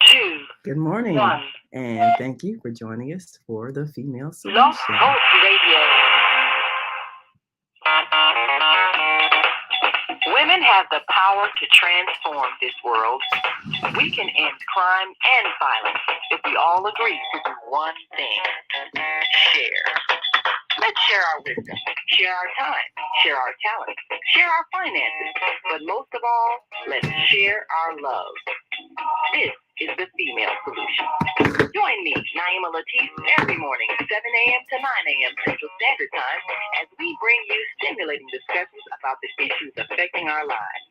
two, Good morning, 1. and thank you for joining us for the Female Blog Solution. Talk Radio. Women have the power to transform this world. We can end crime and violence if we all agree to do one thing: share. Let's share our wisdom, share our time, share our talent, share our finances, but most of all, let's share our love. This is the Female Solution. Join me, Naima Latif, every morning, 7 a.m. to 9 a.m. Central Standard Time, as we bring you stimulating discussions about the issues affecting our lives.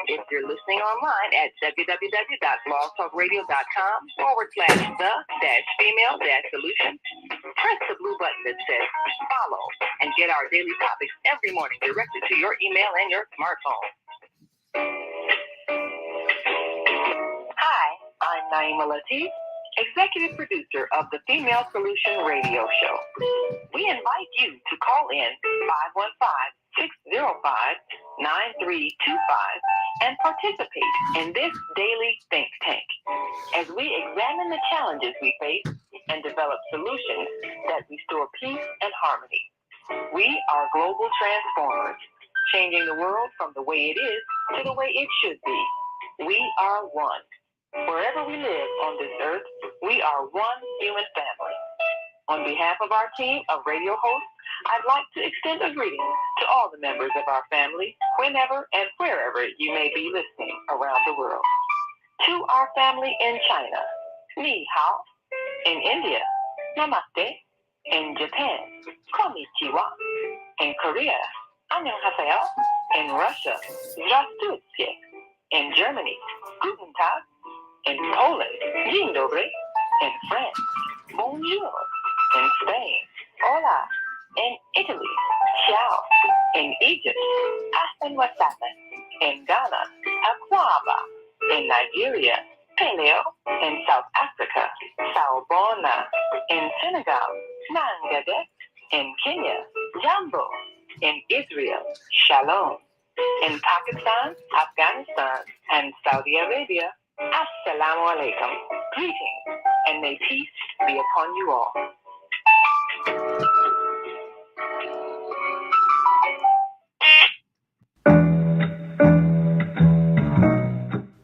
If you're listening online at www.blogtalkradio.com/the-female-solution, press the blue button that says follow and get our daily topics every morning directed to your email and your smartphone. Hi, I'm Naima Latif, executive producer of the Female Solution Radio Show. We invite you to call in 515-605-9325 and participate in this daily think tank as we examine the challenges we face and develop solutions that restore peace and harmony. We are global transformers, changing the world from the way it is to the way it should be. We are one. Wherever we live on this earth, we are one human family. On behalf of our team of radio hosts, I'd like to extend a greeting to all the members of our family, whenever and wherever you may be listening around the world. To our family in China, ni hao. In India, namaste. In Japan, konnichiwa. In Korea, annyeonghaseyo. In Russia, здравствуйте. In Germany, guten Tag. In Poland, dzień dobry. In France, bonjour. In Spain, hola. In Italy, ciao. In Egypt, ahlan wa sahlan. In Ghana, akwaba. In Nigeria, paleo. In South Africa, sawubona. In Senegal, nangade. In Kenya, jambo. In Israel, shalom. In Pakistan, Afghanistan, and Saudi Arabia, assalamu alaikum. Greetings, and may peace be upon you all.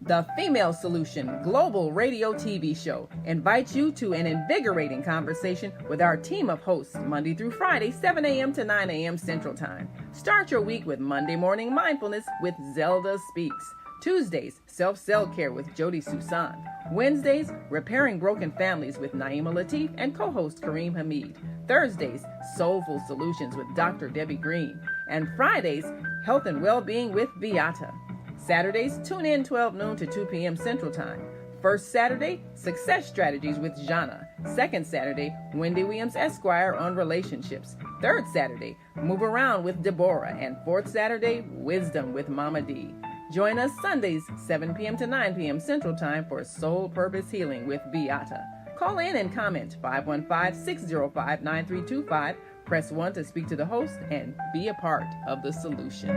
The Female Solution Global Radio TV Show invites you to an invigorating conversation with our team of hosts Monday through Friday, 7 a.m. to 9 a.m. Central Time. Start your week with Monday Morning Mindfulness with Zelda Speaks. Tuesdays, Self-Cell Care with Jody Susan. Wednesdays, Repairing Broken Families with Naima Latif and co-host Kareem Hamid. Thursdays, Soulful Solutions with Dr. Debbie Green. And Fridays, Health and Wellbeing with Beata. Saturdays, tune in 12 noon to 2 p.m. Central Time. First Saturday, Success Strategies with Jana. Second Saturday, Wendy Williams Esquire on relationships. Third Saturday, Move Around with Deborah. And fourth Saturday, Wisdom with Mama D. Join us Sundays, 7 p.m. to 9 p.m. Central Time for Soul Purpose Healing with Beata. Call in and comment 515-605-9325. Press 1 to speak to the host and be a part of the solution.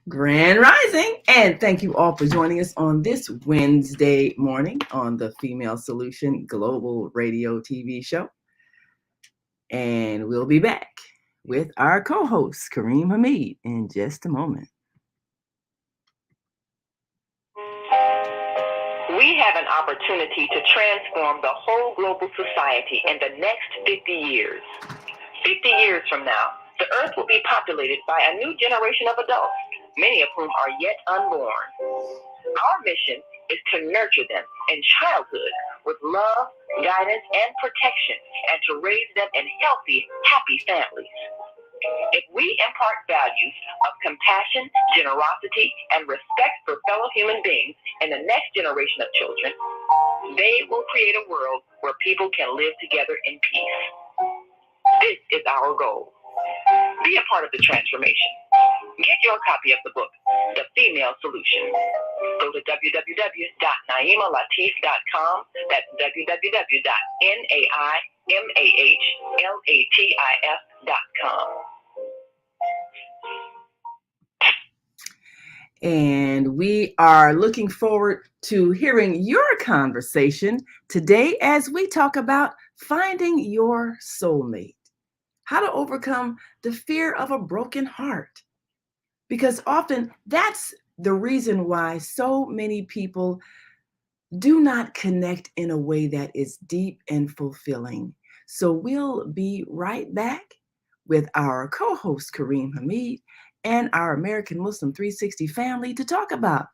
Grand Rising, and thank you all for joining us on this Wednesday morning on the Female Solution Global Radio TV Show. And we'll be back with our co-host, Kareem Hamid, in just a moment. We have an opportunity to transform the whole global society in the next 50 years. 50 years from now, the earth will be populated by a new generation of adults, many of whom are yet unborn. Our mission is to nurture them in childhood with love, guidance, and protection, and to raise them in healthy, happy families. If we impart values of compassion, generosity, and respect for fellow human beings in the next generation of children, they will create a world where people can live together in peace. This is our goal. Be a part of the transformation. Get your copy of the book, The Female Solution. Go to www.naimalatif.com. That's www.naimalatif.com. And we are looking forward to hearing your conversation today as we talk about finding your soulmate, how to overcome the fear of a broken heart. Because often that's the reason why so many people do not connect in a way that is deep and fulfilling. So we'll be right back with our co-host Kareem Hamid and our American Muslim 360 family to talk about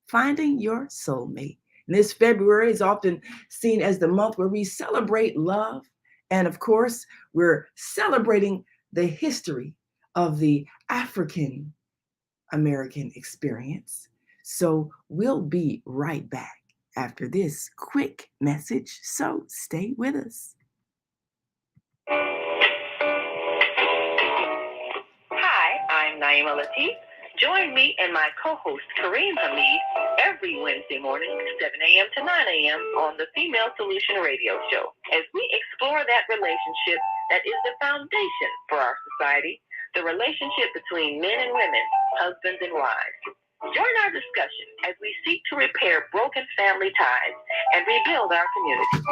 finding your soulmate. And this February is often seen as the month where we celebrate love. And of course, we're celebrating the history of the African American experience. So we'll be right back after this quick message. So stay with us. Hi, I'm Naima Latif. Join me and my co-host Kareem Hamid every Wednesday morning, 7 a.m. to 9 a.m. on the Female Solution Radio Show as we explore that relationship that is the foundation for our society, the relationship between men and women, husbands and wives. Join our discussion as we seek to repair broken family ties and rebuild our community.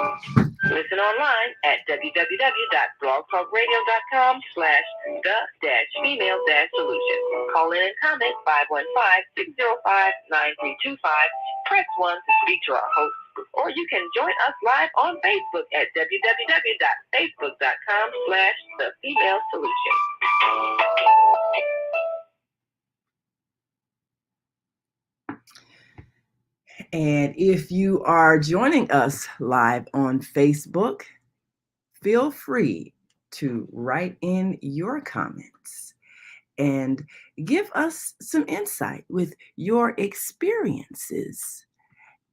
Listen online at www.blogtalkradio.com/the-female-solution. Call in and comment 515-605-9325. Press 1 to speak to our host. Or you can join us live on Facebook at www.facebook.com/the-female-solution. And if you are joining us live on Facebook, feel free to write in your comments and give us some insight with your experiences.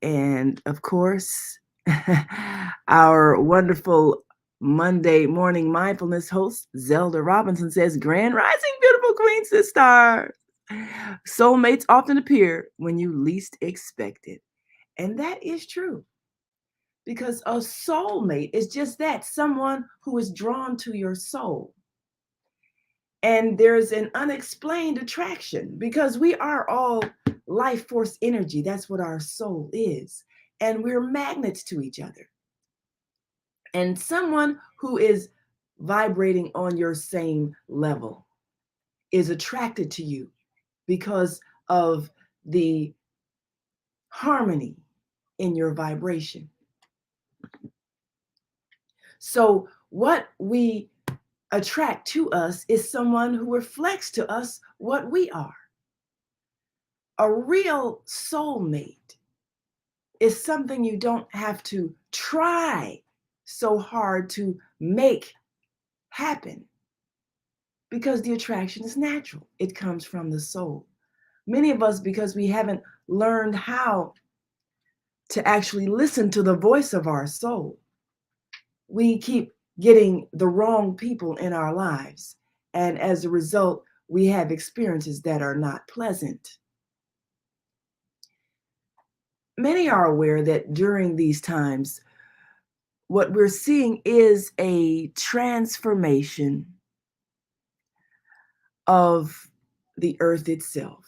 And of course, our wonderful Monday morning mindfulness host, Zelda Robinson, says, Grand Rising, beautiful queen sisters. Soulmates often appear when you least expect it. And that is true. Because a soulmate is just that, someone who is drawn to your soul. And there's an unexplained attraction because we are all life force energy. That's what our soul is. And we're magnets to each other. And someone who is vibrating on your same level is attracted to you because of the harmony in your vibration. So what we attract to us is someone who reflects to us what we are. A real soulmate is something you don't have to try so hard to make happen because the attraction is natural. It comes from the soul. Many of us, because we haven't learned how to actually listen to the voice of our soul, we keep getting the wrong people in our lives. And as a result, we have experiences that are not pleasant. Many are aware that during these times, what we're seeing is a transformation of the earth itself.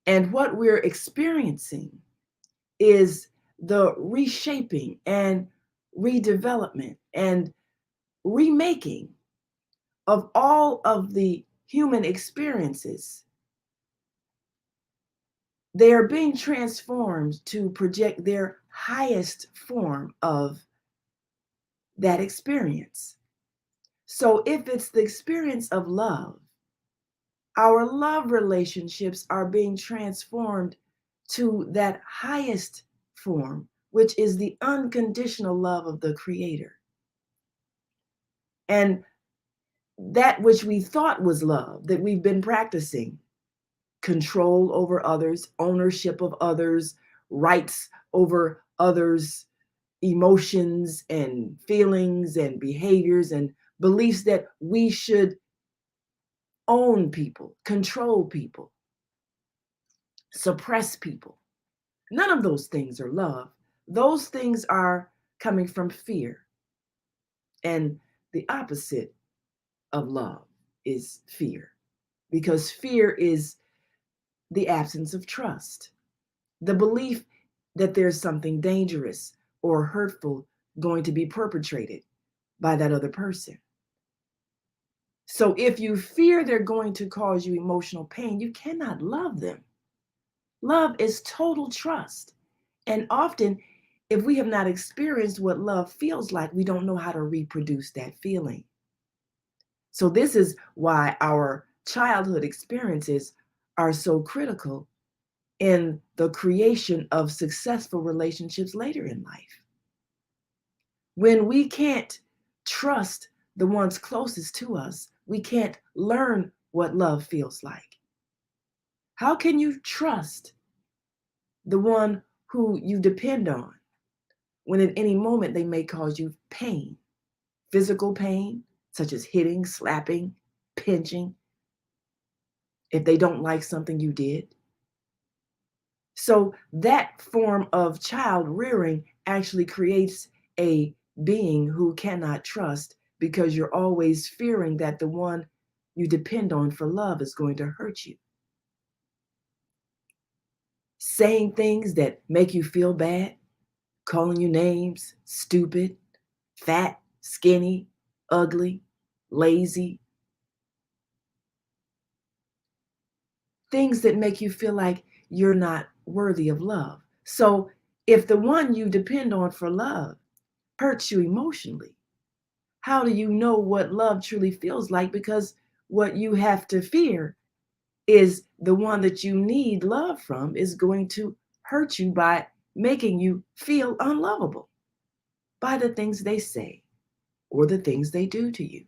And what we're experiencing is the reshaping and redevelopment and remaking of all of the human experiences. They are being transformed to project their highest form of that experience. So if it's the experience of love, our love relationships are being transformed to that highest form, which is the unconditional love of the Creator. And that which we thought was love, that we've been practicing, control over others, ownership of others, rights over others, emotions and feelings and behaviors and beliefs that we should own people, control people, suppress people. None of those things are love. Those things are coming from fear. And the opposite of love is fear. because fear is the absence of trust, the belief that there's something dangerous or hurtful going to be perpetrated by that other person. So if you fear they're going to cause you emotional pain, you cannot love them. Love is total trust. And often, if we have not experienced what love feels like, we don't know how to reproduce that feeling. So this is why our childhood experiences are so critical in the creation of successful relationships later in life. When we can't trust the ones closest to us, we can't learn what love feels like. How can you trust the one who you depend on when at any moment they may cause you pain, physical pain, such as hitting, slapping, pinching, if they don't like something you did? So that form of child rearing actually creates a being who cannot trust, because you're always fearing that the one you depend on for love is going to hurt you. Saying things that make you feel bad, calling you names, stupid, fat, skinny, ugly, lazy. Things that make you feel like you're not worthy of love. So if the one you depend on for love hurts you emotionally, how do you know what love truly feels like? Because what you have to fear is the one that you need love from is going to hurt you by making you feel unlovable by the things they say or the things they do to you.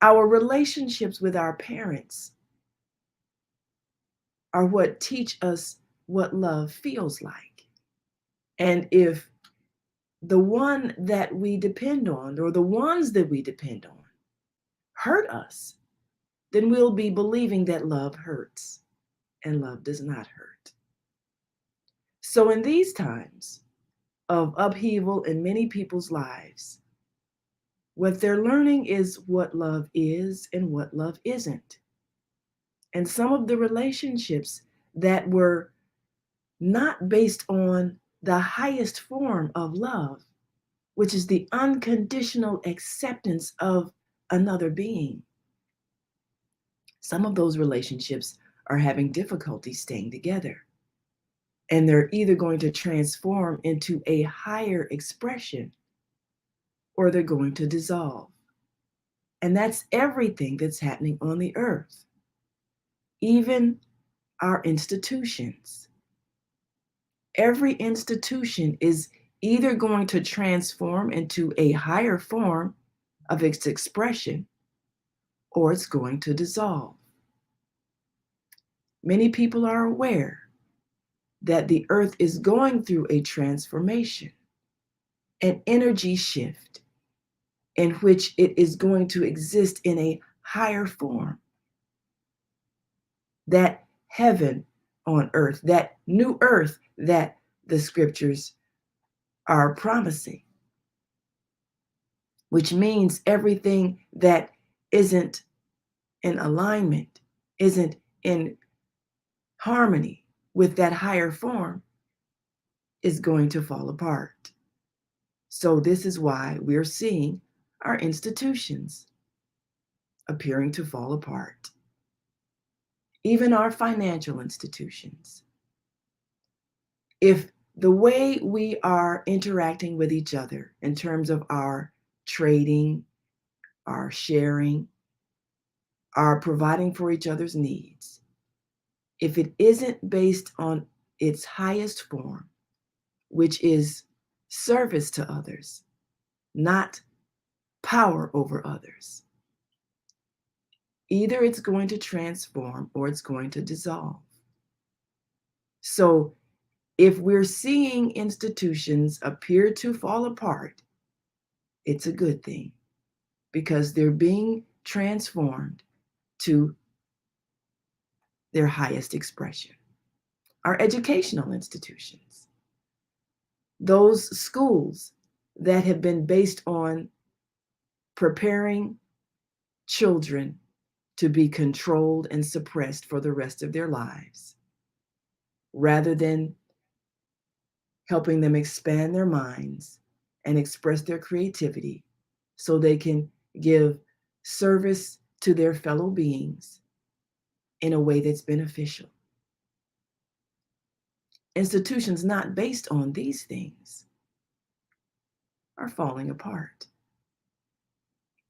Our relationships with our parents are what teach us what love feels like. And if the one that we depend on, or the ones that we depend on, hurt us, then we'll be believing that love hurts, and love does not hurt. So in these times of upheaval in many people's lives, what they're learning is what love is and what love isn't. And some of the relationships that were not based on the highest form of love, which is the unconditional acceptance of another being, some of those relationships are having difficulty staying together. And they're either going to transform into a higher expression or they're going to dissolve. And that's everything that's happening on the earth, even our institutions. Every institution is either going to transform into a higher form of its expression or it's going to dissolve. Many people are aware that the earth is going through a transformation, an energy shift in which it is going to exist in a higher form. That heaven on earth, that new earth that the scriptures are promising, which means everything that isn't in alignment, isn't in harmony with that higher form, is going to fall apart. So this is why we're seeing our institutions appearing to fall apart. Even our financial institutions. If the way we are interacting with each other in terms of our trading, our sharing, our providing for each other's needs, if it isn't based on its highest form, which is service to others, not power over others, either it's going to transform or it's going to dissolve. So if we're seeing institutions appear to fall apart, it's a good thing because they're being transformed to their highest expression. Our educational institutions, those schools that have been based on preparing children to be controlled and suppressed for the rest of their lives, rather than helping them expand their minds and express their creativity so they can give service to their fellow beings in a way that's beneficial. Institutions not based on these things are falling apart.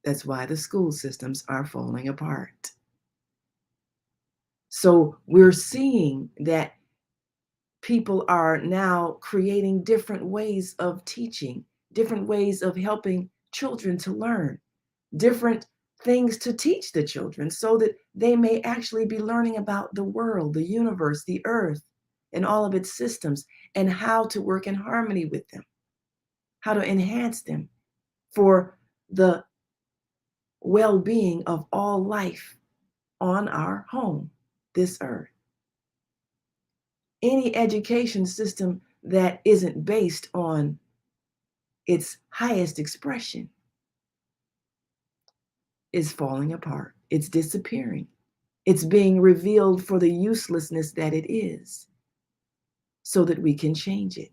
That's why the school systems are falling apart. So we're seeing that people are now creating different ways of teaching, different ways of helping children to learn, different things to teach the children so that they may actually be learning about the world, the universe, the earth, and all of its systems, and how to work in harmony with them, how to enhance them for the well-being of all life on our home, this earth. Any education system that isn't based on its highest expression is falling apart. It's disappearing. It's being revealed for the uselessness that it is, so that we can change it.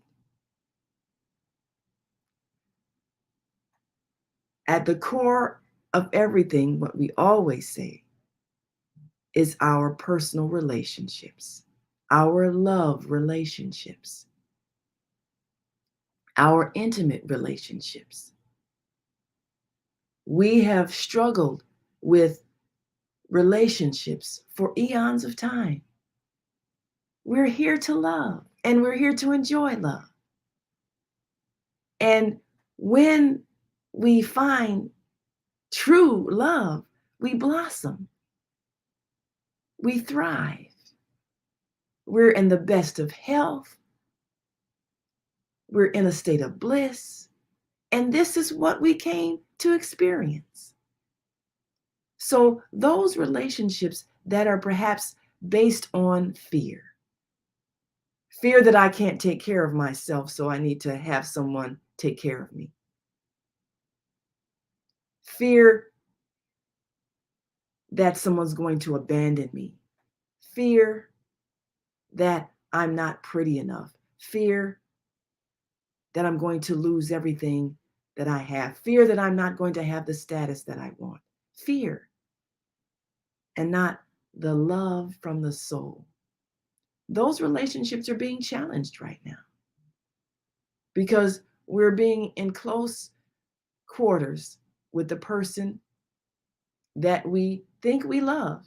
At the core of everything, what we always say is our personal relationships, our love relationships, our intimate relationships. We have struggled with relationships for eons of time. We're here to love, and we're here to enjoy love. And when we find true love, we blossom, we thrive. We're in the best of health. We're in a state of bliss. And this is what we came to experience. So those relationships that are perhaps based on fear that I can't take care of myself, so I need to have someone take care of me. Fear that someone's going to abandon me. Fear that I'm not pretty enough. Fear that I'm going to lose everything that I have. Fear that I'm not going to have the status that I want. Fear, and not the love from the soul. Those relationships are being challenged right now because we're being in close quarters with the person that we think we love.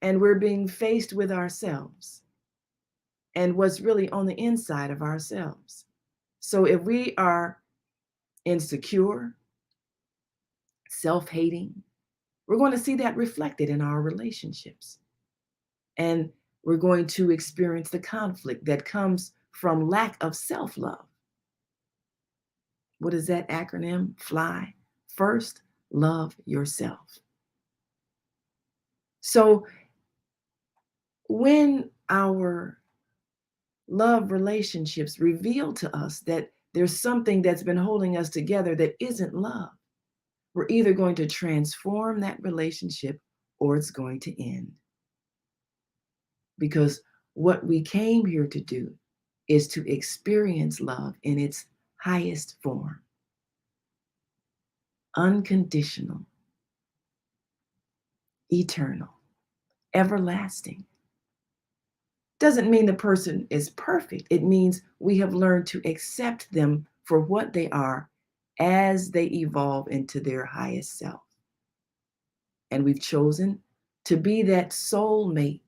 And we're being faced with ourselves and what's really on the inside of ourselves. So if we are insecure, self-hating, we're going to see that reflected in our relationships. And we're going to experience the conflict that comes from lack of self-love. What is that acronym? FLY. First, love yourself. So when our love relationships reveal to us that there's something that's been holding us together that isn't love, we're either going to transform that relationship or it's going to end. Because what we came here to do is to experience love in its highest form. Unconditional, eternal, everlasting. Doesn't mean the person is perfect. It means we have learned to accept them for what they are as they evolve into their highest self. And we've chosen to be that soulmate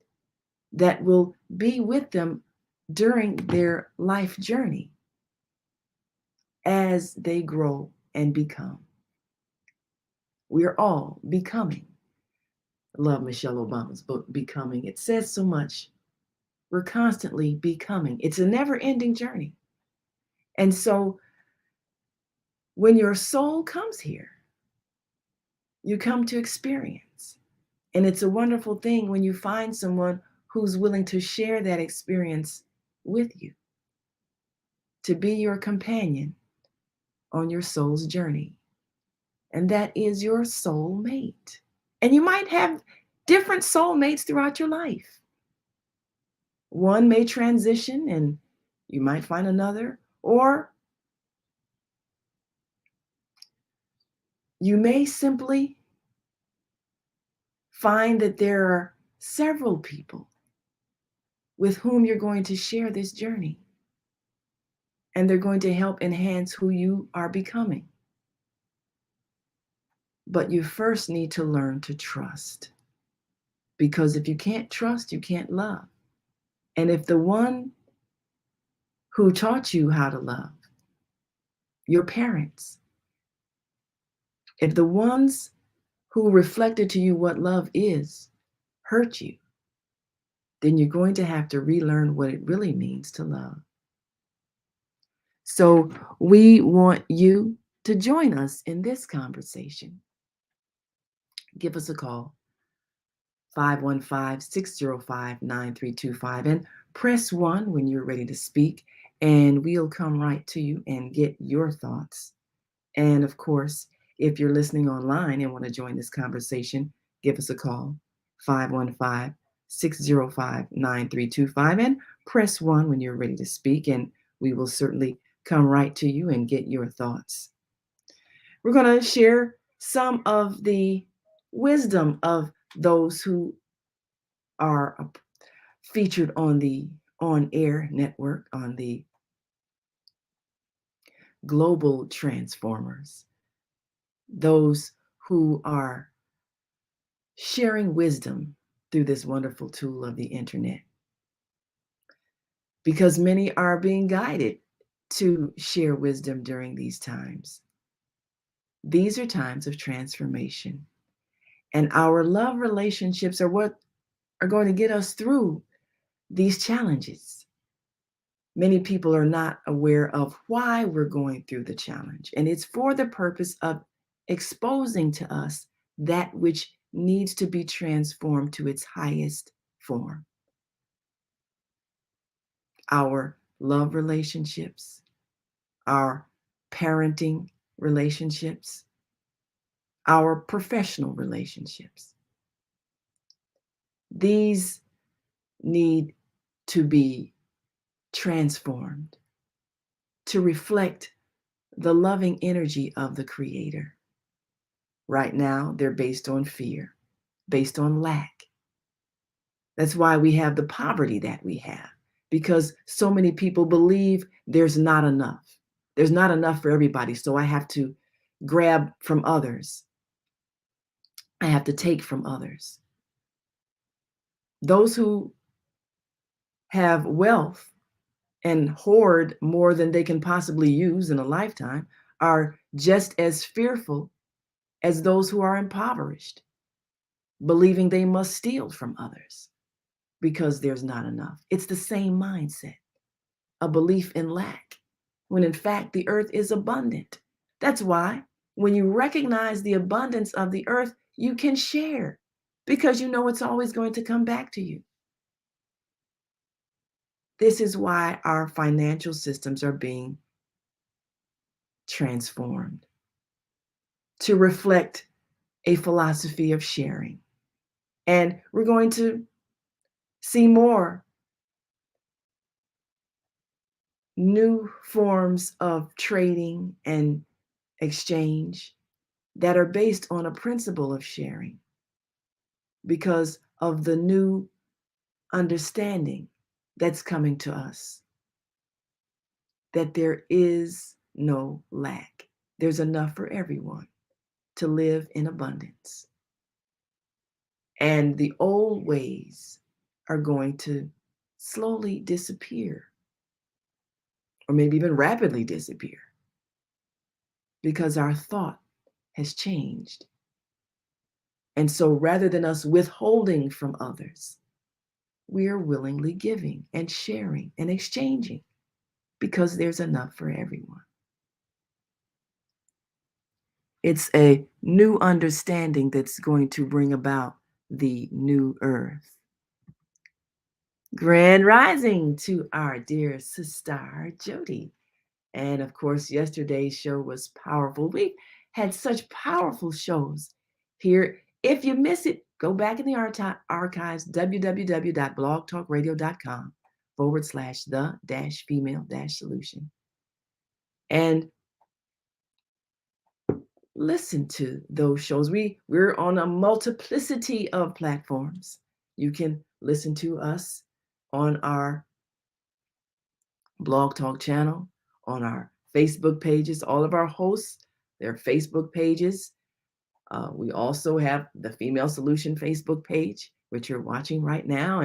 that will be with them during their life journey as they grow and become. We're all becoming. I love Michelle Obama's book, Becoming. It says so much. We're constantly becoming. It's a never-ending journey. And so when your soul comes here, you come to experience. And it's a wonderful thing when you find someone who's willing to share that experience with you, to be your companion on your soul's journey. And that is your soul mate. And you might have different soulmates throughout your life. One may transition and you might find another, or you may simply find that there are several people with whom you're going to share this journey, and they're going to help enhance who you are becoming. But you first need to learn to trust, because if you can't trust, you can't love. And if the one who taught you how to love, your parents, if the ones who reflected to you what love is, hurt you, then you're going to have to relearn what it really means to love. So we want you to join us in this conversation. Give us a call, 515-605-9325, and press 1 when you're ready to speak, and we'll come right to you and get your thoughts. And of course, if you're listening online and want to join this conversation, give us a call, 515-605-9325, and press 1 when you're ready to speak, and we will certainly come right to you and get your thoughts. We're going to share some of the wisdom of those who are featured on the on-air network, on the global transformers, those who are sharing wisdom through this wonderful tool of the internet. Because many are being guided to share wisdom during these times. These are times of transformation. And our love relationships are what are going to get us through these challenges. Many people are not aware of why we're going through the challenge. And it's for the purpose of exposing to us that which needs to be transformed to its highest form. Our love relationships, our parenting relationships, our professional relationships. These need to be transformed to reflect the loving energy of the Creator. Right now, they're based on fear, based on lack. That's why we have the poverty that we have, because so many people believe there's not enough. There's not enough for everybody, so I have to grab from others. I have to take from others. Those who have wealth and hoard more than they can possibly use in a lifetime are just as fearful as those who are impoverished, believing they must steal from others because there's not enough. It's the same mindset, a belief in lack, when in fact the earth is abundant. That's why when you recognize the abundance of the earth, you can share, because you know it's always going to come back to you. This is why our financial systems are being transformed to reflect a philosophy of sharing. And we're going to see more new forms of trading and exchange that are based on a principle of sharing because of the new understanding that's coming to us, that there is no lack. There's enough for everyone to live in abundance. And the old ways are going to slowly disappear, or maybe even rapidly disappear, because our thought has changed. And so rather than us withholding from others, we are willingly giving and sharing and exchanging because there's enough for everyone. It's a new understanding that's going to bring about the new earth. Grand rising to our dear sister Jody. And of course, yesterday's show was powerful. We had such powerful shows here If you miss it, go back in the archives, www.blogtalkradio.com/the-female-solution. And listen to those shows. We're on a multiplicity of platforms. You can listen to us on our Blog Talk channel, on our Facebook pages. All of our hosts, their Facebook pages. We also have the Female Solution Facebook page, which you're watching right now.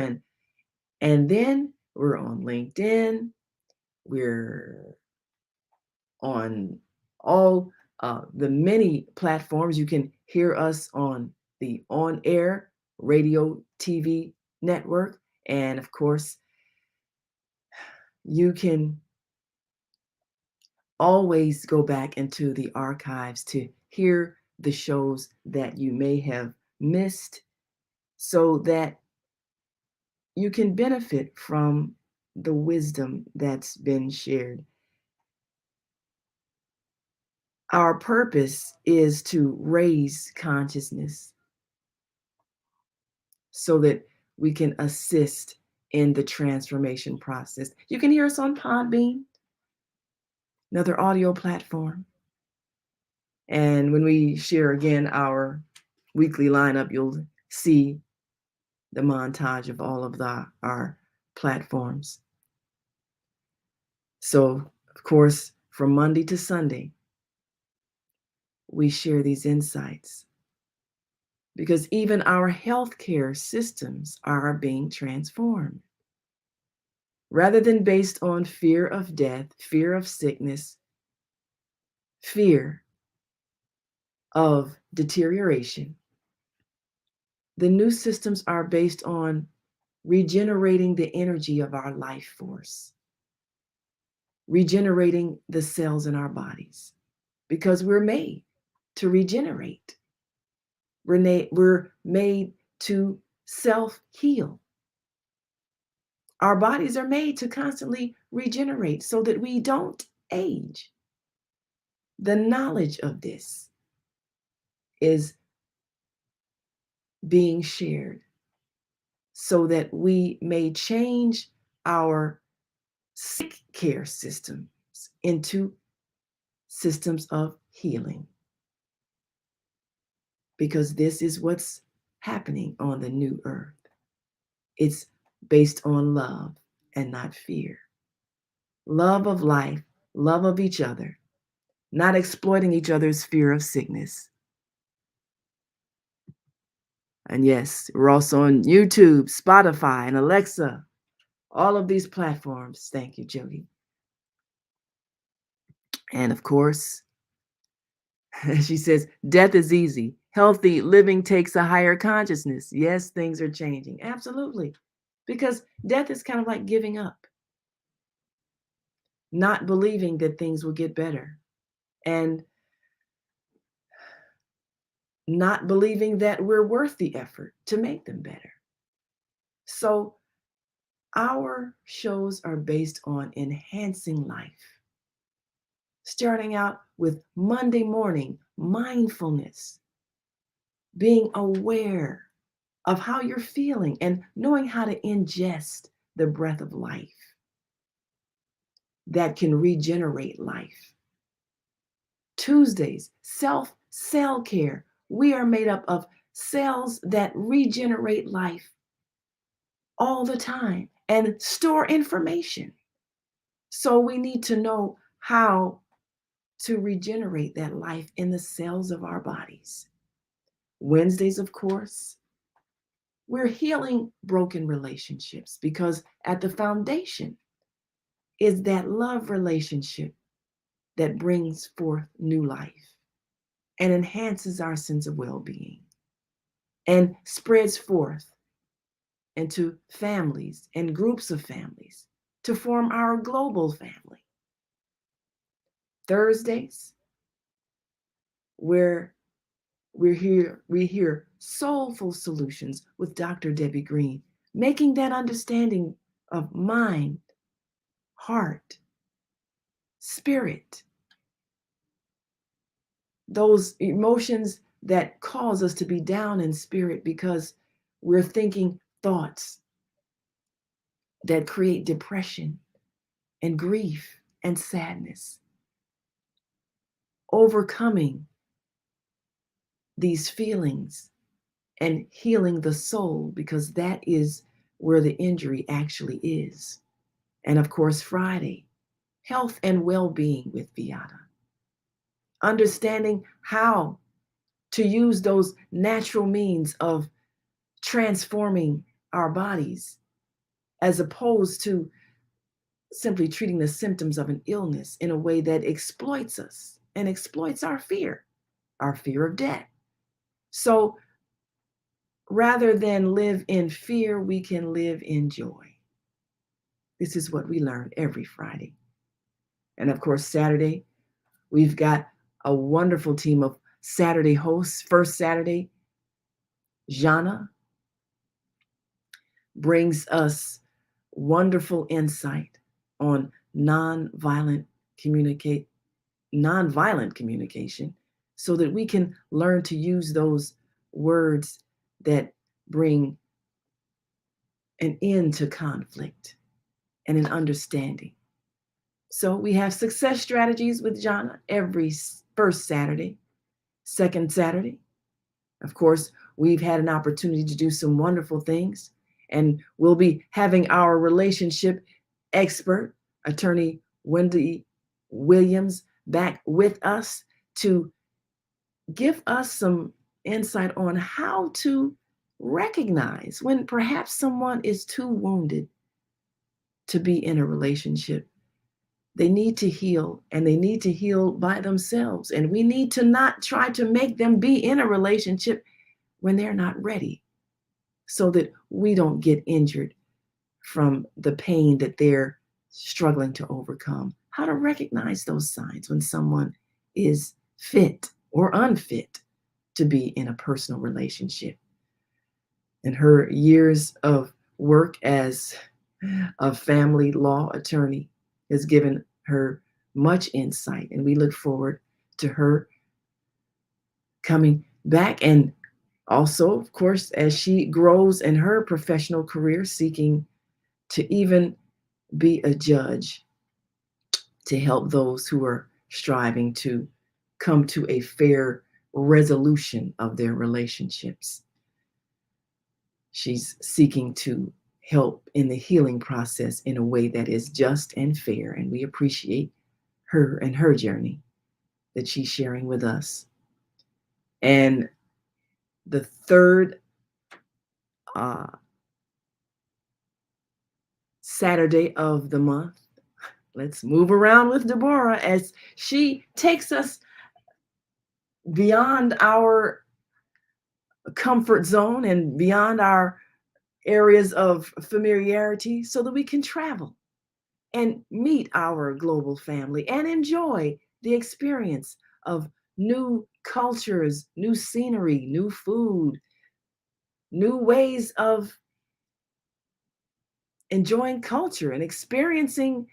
And then we're on LinkedIn. We're on all the many platforms. You can hear us on the on-air radio TV network. And of course, you can always go back into the archives to hear the shows that you may have missed so that you can benefit from the wisdom that's been shared. Our purpose is to raise consciousness so that we can assist in the transformation process. You can hear us on Podbean, another audio platform. And when we share again our weekly lineup, you'll see the montage of all of our platforms. So, of course, from Monday to Sunday, we share these insights because even our healthcare systems are being transformed. Rather than based on fear of death, fear of sickness, fear of deterioration, the new systems are based on regenerating the energy of our life force, regenerating the cells in our bodies, because we're made to regenerate. We're made to self-heal. Our bodies are made to constantly regenerate so that we don't age. The knowledge of this is being shared so that we may change our sick care systems into systems of healing. Because this is what's happening on the new earth. It's based on love and not fear. Love of life, love of each other, not exploiting each other's fear of sickness. And yes, we're also on YouTube, Spotify, and Alexa, all of these platforms. Thank you, Jody. And of course, she says, death is easy. Healthy living takes a higher consciousness. Yes, things are changing. Absolutely. Because death is kind of like giving up, not believing that things will get better, and not believing that we're worth the effort to make them better. So our shows are based on enhancing life, starting out with Monday morning mindfulness, being aware of how you're feeling and knowing how to ingest the breath of life that can regenerate life. Tuesdays, cell care. We are made up of cells that regenerate life all the time and store information. So we need to know how to regenerate that life in the cells of our bodies. Wednesdays, of course, we're healing broken relationships because at the foundation is that love relationship that brings forth new life and enhances our sense of well-being and spreads forth into families and groups of families to form our global family. Thursdays, where we hear soulful solutions with Dr. Debbie Green, making that understanding of mind, heart, spirit, those emotions that cause us to be down in spirit because we're thinking thoughts that create depression and grief and sadness. Overcoming these feelings and healing the soul, because that is where the injury actually is. And of course, Friday, health and well-being with Viata. Understanding how to use those natural means of transforming our bodies as opposed to simply treating the symptoms of an illness in a way that exploits us and exploits our fear of death. So rather than live in fear, we can live in joy. This is what we learn every Friday. And of course, Saturday, we've got a wonderful team of Saturday hosts. First Saturday, Jana brings us wonderful insight on nonviolent communication so that we can learn to use those words that bring an end to conflict and an understanding. So we have success strategies with Jana every first Saturday. Second Saturday, of course, we've had an opportunity to do some wonderful things, and we'll be having our relationship expert, attorney Wendy Williams, back with us to give us some insight on how to recognize when perhaps someone is too wounded to be in a relationship. They need to heal, and they need to heal by themselves. And we need to not try to make them be in a relationship when they're not ready, so that we don't get injured from the pain that they're struggling to overcome. How to recognize those signs when someone is fit or unfit to be in a personal relationship. And her years of work as a family law attorney has given her much insight, and we look forward to her coming back. And also, of course, as she grows in her professional career, seeking to even be a judge to help those who are striving to come to a fair resolution of their relationships. She's seeking to help in the healing process in a way that is just and fair. And we appreciate her and her journey that she's sharing with us. And the third Saturday of the month, let's move around with Deborah as she takes us beyond our comfort zone and beyond our areas of familiarity so that we can travel and meet our global family and enjoy the experience of new cultures, new scenery, new food, new ways of enjoying culture and experiencing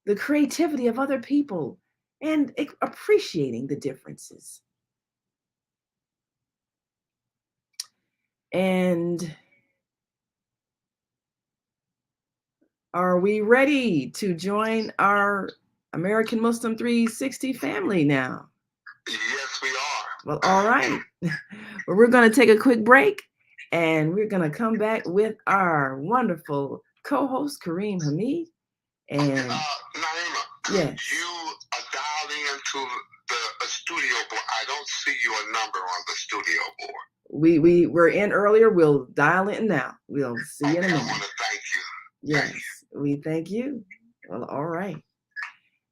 the creativity of other people and appreciating the differences. And are we ready to join our American Muslim 360 family now? Yes, we are. Well, all right. Well, we're going to take a quick break, and we're going to come back with our wonderful co-host, Kareem Hamid. And Naima, yes, you are dialing into the studio board. I don't see your number on the studio board. We were in earlier. We'll dial in now. We'll see you in a minute. I want to thank you. Yes, we thank you. Well, all right.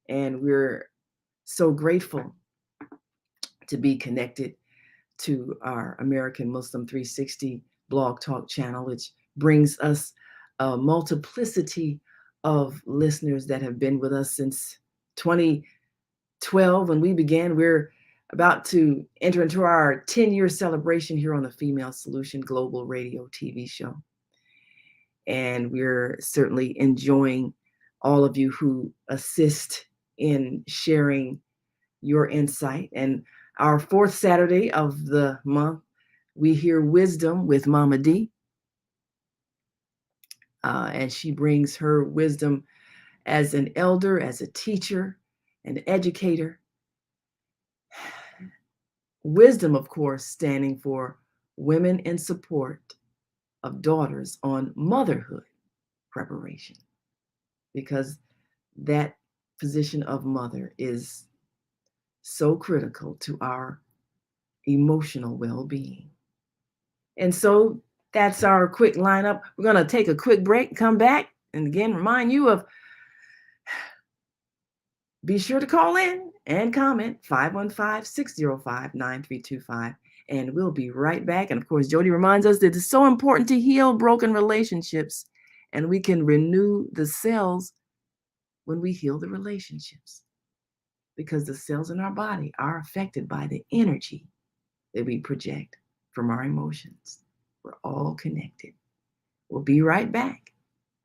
And we're so grateful to be connected to our American Muslim 360 Blog Talk channel, which brings us a multiplicity of listeners that have been with us since 2012 when we began. We're about to enter into our 10-year celebration here on the Female Solution Global Radio TV show. And we're certainly enjoying all of you who assist in sharing your insight. And Our fourth Saturday of the month, we hear wisdom with Mama D. And she brings her wisdom as an elder, as a teacher, an educator. Wisdom, of course, standing for Women in Support of Daughters on Motherhood Preparation, because that position of mother is so critical to our emotional well-being. And so that's our quick lineup. We're going to take a quick break, come back, and again, remind you of, be sure to call in and comment, 515-605-9325, and we'll be right back. And of course, Jody reminds us that it's so important to heal broken relationships, and we can renew the cells when we heal the relationships, because the cells in our body are affected by the energy that we project from our emotions. We're all connected. We'll be right back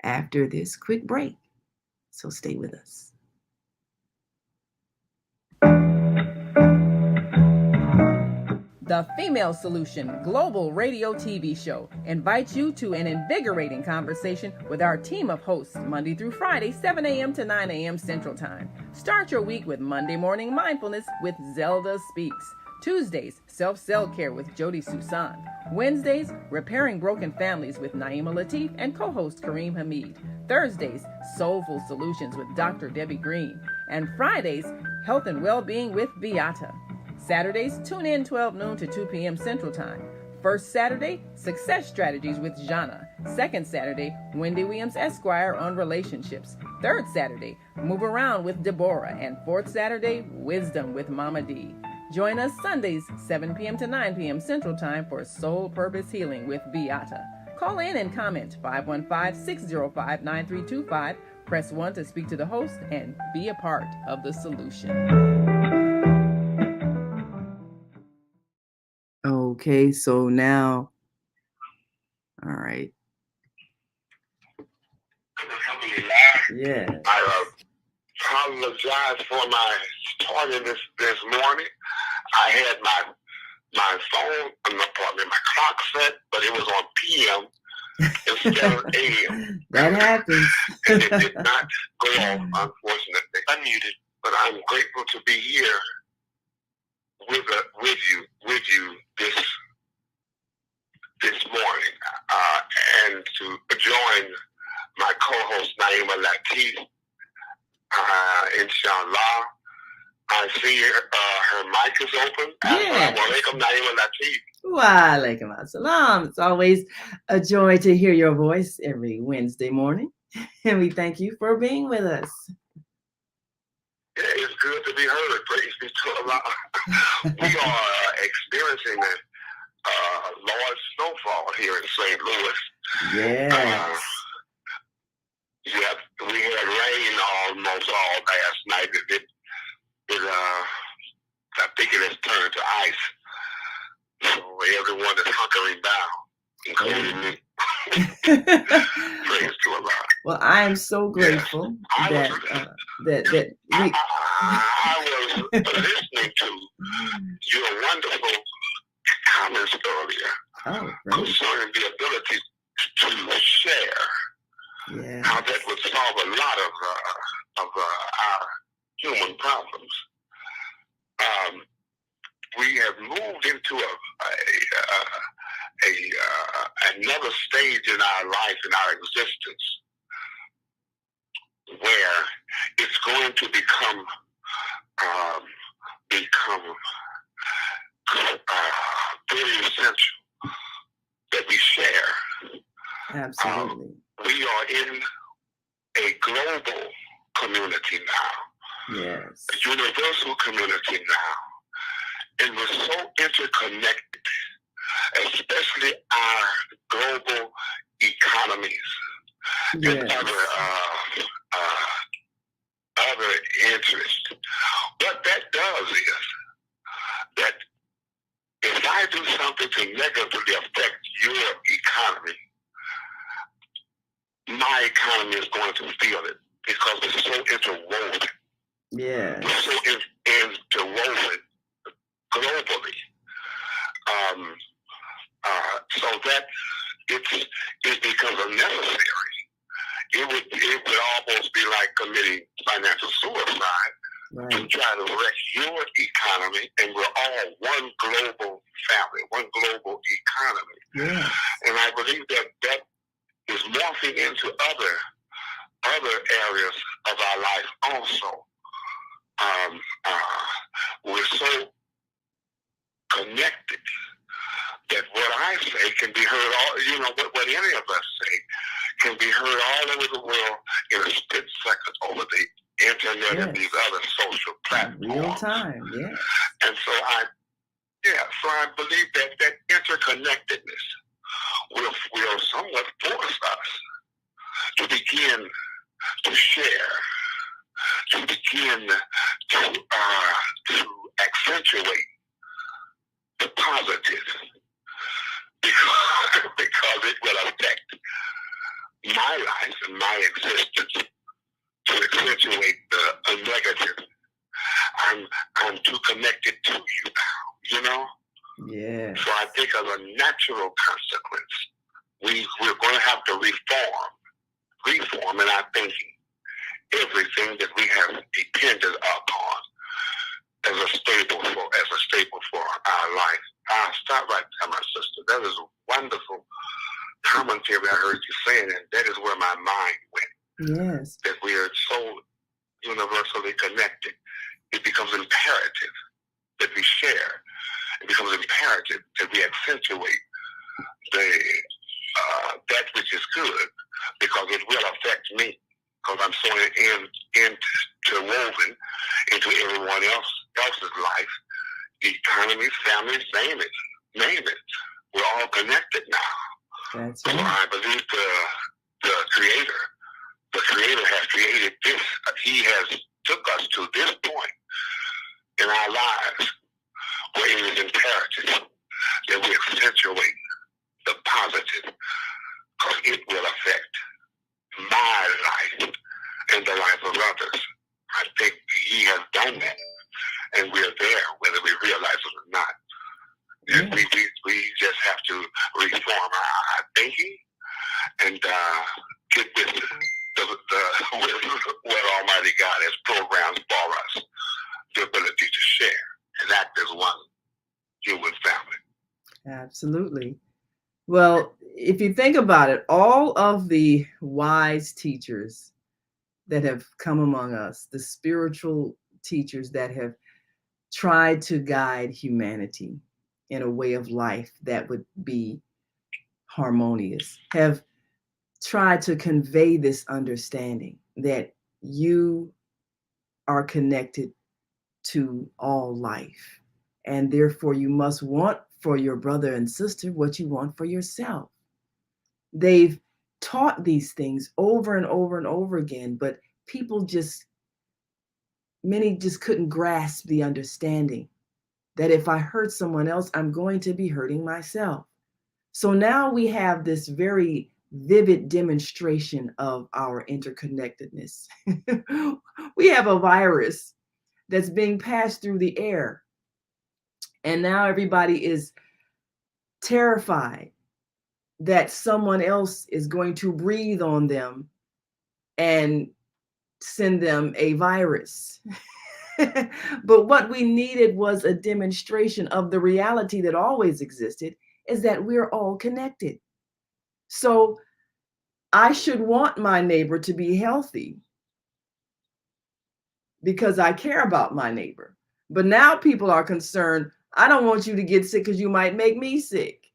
after this quick break, so stay with us. The Female Solution Global Radio TV Show invites you to an invigorating conversation with our team of hosts Monday through Friday, 7 a.m. to 9 a.m. Central Time. Start your week with Monday Morning Mindfulness with Zelda Speaks. Tuesdays, Self-Cell Care with Jody Susan. Wednesdays, Repairing Broken Families with Naima Latif and co-host Kareem Hamid. Thursdays, Soulful Solutions with Dr. Debbie Green. And Fridays, Health and Wellbeing with Beata. Saturdays, tune in 12 noon to 2 p.m. Central Time. First Saturday, Success Strategies with Jana. Second Saturday, Wendy Williams Esquire on relationships. Third Saturday, Move Around with Deborah. And fourth Saturday, Wisdom with Mama D. Join us Sundays, 7 p.m. to 9 p.m. Central Time for Soul Purpose Healing with Beata. Call in and comment, 515-605-9325. Press 1 to speak to the host and be a part of the solution. Okay, so now, all right. Yeah. I apologize for my starting this morning. I had my phone, my clock set, but it was on PM instead of AM. That happens. And it did not go off, unfortunately. Unmuted. But I'm grateful to be here with you this morning, and to join my co-host Naima Latif. Inshallah. I see her mic is open. Yeah. Assalamu alaikum, Naima Latif. Wa alaikum assalam. It's always a joy to hear your voice every Wednesday morning, and we thank you for being with us. Yeah, it's good to be heard. Praise be to Allah. We are experiencing a large snowfall here in St. Louis. Yes. Yep, we had rain almost all last night. I think it has turned to ice. So everyone is hunkering down, including me. Praise to Allah. Well, I am so grateful that we. I was listening to your wonderful comments earlier concerning the ability to share. Yeah. How that would solve a lot of our human problems. We have moved into another stage in our life, in our existence, where it's going to become very essential that we share. Absolutely. We are in a global community now. Yes. A universal community now. And we're so interconnected, especially our global economies and other interests. What that does is that if I do something to negatively affect your economy, my economy is going to feel it because it's so interwoven. Yeah. We're so interwoven globally. So that it becomes unnecessary. It would almost be like committing financial suicide to try to wreck your economy, and we're all one global family, one global economy. Yeah. And I believe that is morphing into other areas of our life also. We're so connected that what I say can be heard what any of us say can be heard all over the world in a split second over the internet and these other social platforms. Real time, yeah. And so I believe that interconnectedness will somewhat force us to begin to share, to begin to accentuate the positive, because it will affect my life and my existence, to accentuate the negative. I'm too connected to you now, you know? Yeah. So I think as a natural consequence, we're going to have to reform in our thinking everything that we have depended upon as a staple for our life. I'll stop right there, my sister. That is a wonderful commentary I heard you saying, and that is where my mind went. Yes. That we are so universally connected. It becomes imperative that we share. It becomes imperative that we accentuate that which is good, because it will affect me, because I'm so interwoven into everyone else's life, economy, family, name it. We're all connected now. That's right. So I believe the Creator has created this. He has took us to this point in our lives where it is imperative that we accentuate the positive, because it will affect my life and the life of others. I think He has done that, and we're there, whether we realize it or not. And we just have to reform our thinking and get with what Almighty God has programmed for us, the ability to share and act as one human family. Absolutely. Well, if you think about it, all of the wise teachers that have come among us, the spiritual teachers that have tried to guide humanity in a way of life that would be harmonious, have tried to convey this understanding that you are connected to all life, and therefore you must want for your brother and sister what you want for yourself. They've taught these things over and over and over again, but many just couldn't grasp the understanding that if I hurt someone else, I'm going to be hurting myself. So now we have this very vivid demonstration of our interconnectedness. We have a virus that's being passed through the air, and now everybody is terrified that someone else is going to breathe on them and send them a virus. But what we needed was a demonstration of the reality that always existed, is that we're all connected. So I should want my neighbor to be healthy because I care about my neighbor. But now people are concerned, I don't want you to get sick because you might make me sick.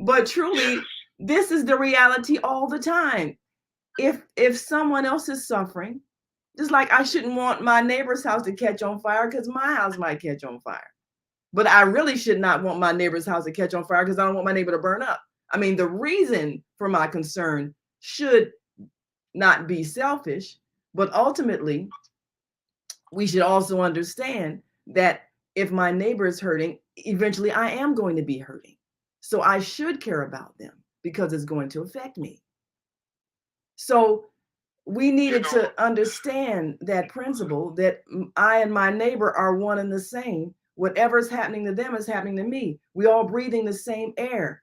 But truly, this is the reality all the time. If someone else is suffering, just like I shouldn't want my neighbor's house to catch on fire because my house might catch on fire. But I really should not want my neighbor's house to catch on fire because I don't want my neighbor to burn up. I mean, the reason for my concern should not be selfish, but ultimately, we should also understand that if my neighbor is hurting, eventually I am going to be hurting. So I should care about them because it's going to affect me. So we needed to understand that principle that I and my neighbor are one and the same. Whatever's happening to them is happening to me. We all breathing the same air.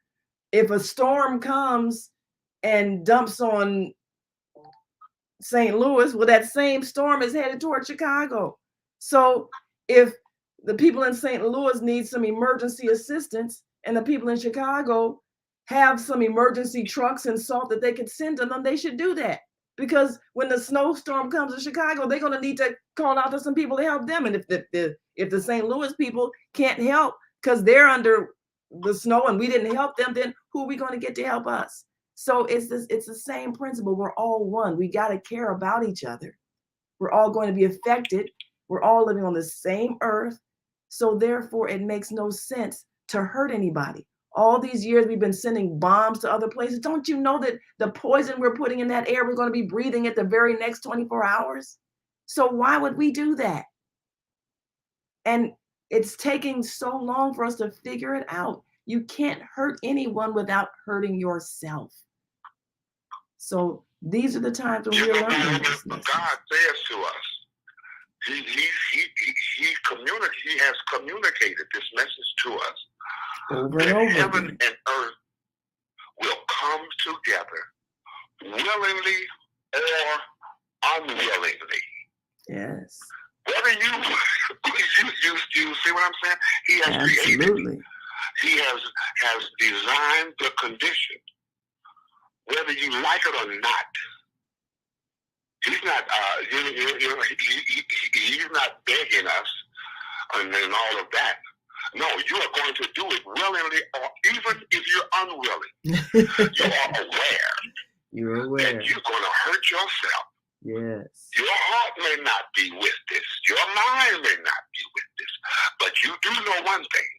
If a storm comes and dumps on St. Louis, well, that same storm is headed toward Chicago. So if the people in St. Louis need some emergency assistance and the people in Chicago have some emergency trucks and salt that they could send to them, they should do that. Because when the snowstorm comes to Chicago, they're going to need to call out to some people to help them. And if the St. Louis people can't help because they're under the snow and we didn't help them, then who are we going to get to help us? So it's the same principle. We're all one. We got to care about each other. We're all going to be affected. We're all living on the same earth. So therefore, it makes no sense to hurt anybody. All these years we've been sending bombs to other places. Don't you know that the poison we're putting in that air, we're going to be breathing it the very next 24 hours? So why would we do that? And it's taking so long for us to figure it out. You can't hurt anyone without hurting yourself. So these are the times when we're learning this. God says to us, he has communicated this message to us. Over and over heaven again. and earth will come together willingly or unwillingly. Yes. Whether you see what I'm saying? He has Absolutely. created. He has designed the condition. Whether you like it or not, he's not. He's not begging us and all of that. No, you are going to do it willingly, or even if you're unwilling. You are aware. You're aware. That you're going to hurt yourself. Yes. Your heart may not be with this. Your mind may not be with this. But you do know one thing,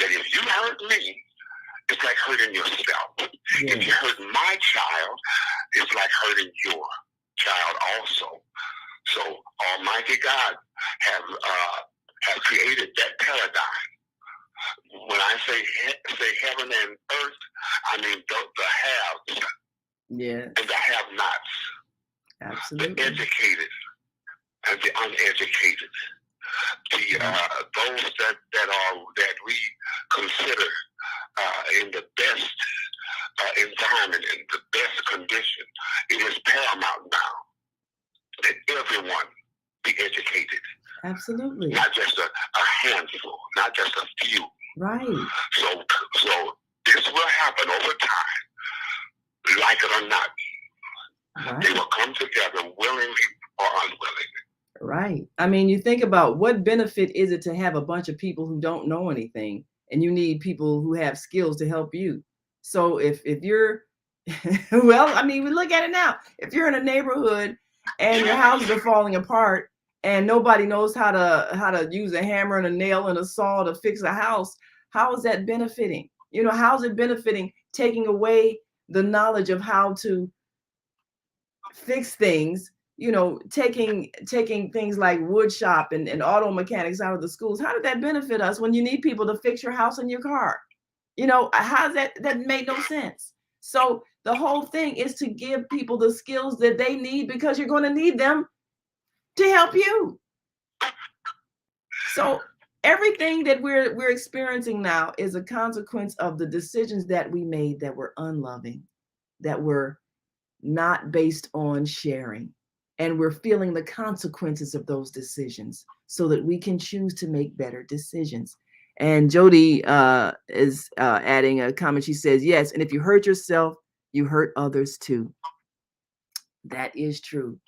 that if you hurt me, it's like hurting yourself. Yes. If you hurt my child, it's like hurting your child also. So Almighty God have created that paradigm. When I say heaven and earth, I mean the haves Yes. and the have-nots. Absolutely. The educated and the uneducated. Those that we consider in the best environment, in the best condition. It is paramount now that everyone be educated. Absolutely. Not just a handful, not just a few. Right. So this will happen over time, like it or not. Right. They will come together willingly or unwillingly. Right. I mean, you think about what benefit is it to have a bunch of people who don't know anything, and you need people who have skills to help you. So if you're, well, I mean, we look at it now. If you're in a neighborhood and your houses are falling apart and nobody knows how to use a hammer and a nail and a saw to fix a house, how is that benefiting? You know, how's it benefiting taking away the knowledge of how to fix things? You know, taking things like wood shop and auto mechanics out of the schools. How did that benefit us when you need people to fix your house and your car? You know, how's that made no sense. So the whole thing is to give people the skills that they need, because you're going to need them to help you. So everything that we're experiencing now is a consequence of the decisions that we made that were unloving, that were not based on sharing. And we're feeling the consequences of those decisions so that we can choose to make better decisions. And Jody is adding a comment. She says, yes, and if you hurt yourself, you hurt others too. That is true.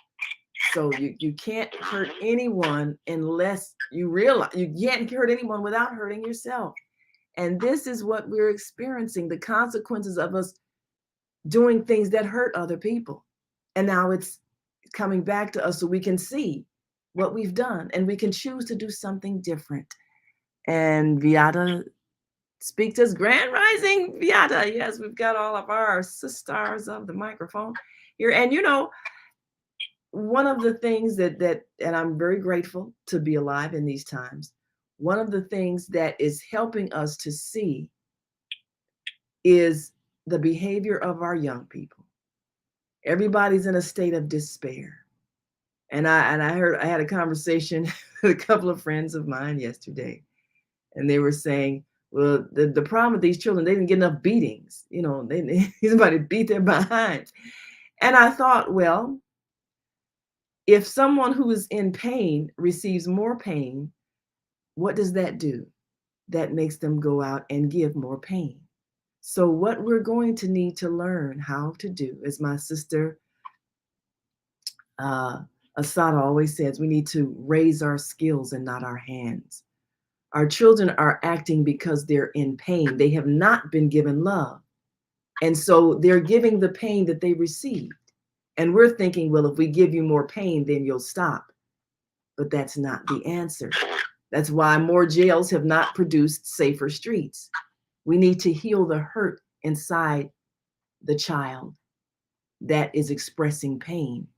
So you can't hurt anyone unless you realize you can't hurt anyone without hurting yourself. And this is what we're experiencing, the consequences of us doing things that hurt other people. And now it's coming back to us so we can see what we've done and we can choose to do something different. And Viata speaks as Grand Rising. Viata, yes, we've got all of our sisters of the microphone here. And you know, one of the things that and I'm very grateful to be alive in these times, one of the things that is helping us to see is the behavior of our young people. Everybody's in a state of despair. And I had a conversation with a couple of friends of mine yesterday, and they were saying, well, the problem with these children, they didn't get enough beatings. You know, they somebody beat their behinds. And I thought, well, if someone who is in pain receives more pain, what does that do? That makes them go out and give more pain. So what we're going to need to learn how to do, as my sister Asada always says, we need to raise our skills and not our hands. Our children are acting because they're in pain. They have not been given love. And so they're giving the pain that they received. And we're thinking, well, if we give you more pain, then you'll stop. But that's not the answer. That's why more jails have not produced safer streets. We need to heal the hurt inside the child that is expressing pain.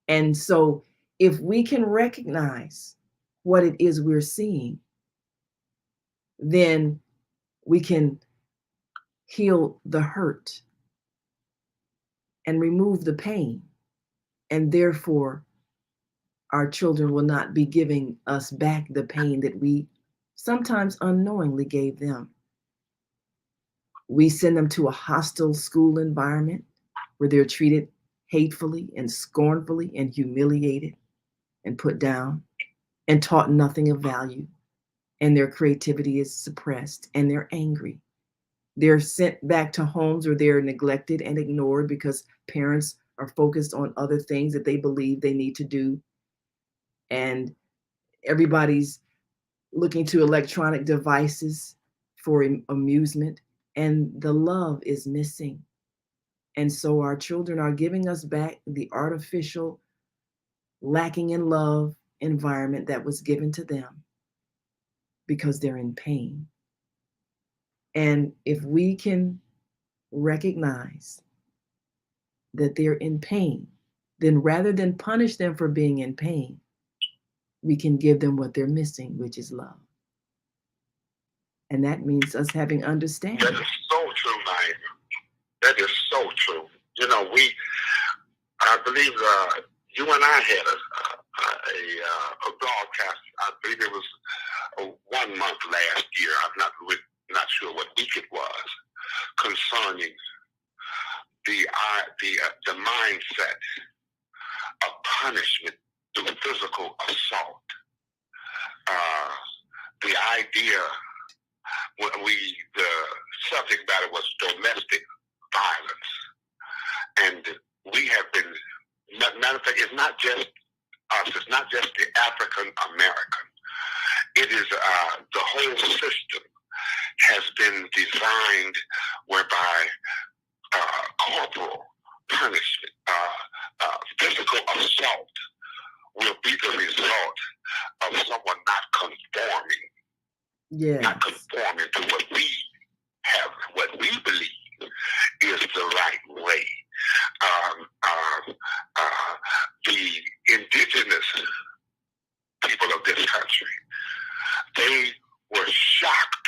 And so if we can recognize what it is we're seeing, then we can heal the hurt and remove the pain. And therefore, our children will not be giving us back the pain that we sometimes unknowingly gave them. We send them to a hostile school environment where they're treated hatefully and scornfully and humiliated and put down and taught nothing of value. And their creativity is suppressed and they're angry. They're sent back to homes where they're neglected and ignored because parents are focused on other things that they believe they need to do. And everybody's looking to electronic devices for amusement, and the love is missing. And so our children are giving us back the artificial, lacking in love environment that was given to them because they're in pain. And if we can recognize that they're in pain, then rather than punish them for being in pain, we can give them what they're missing, which is love. And that means us having understanding. That is so true, Maya. That is so true. You know, I believe you and I had a broadcast. I believe it was 1 month last year. I'm not sure what week it was, concerning the mindset of punishment through physical assault. The idea, the subject matter was domestic violence, and we have been. Matter of fact, it's not just us. It's not just the African American. It is the whole system has been designed whereby corporal punishment, physical assault will be the result of someone not conforming. Yes. Not conforming to what we have, what we believe is the right way. The indigenous people of this country, they were shocked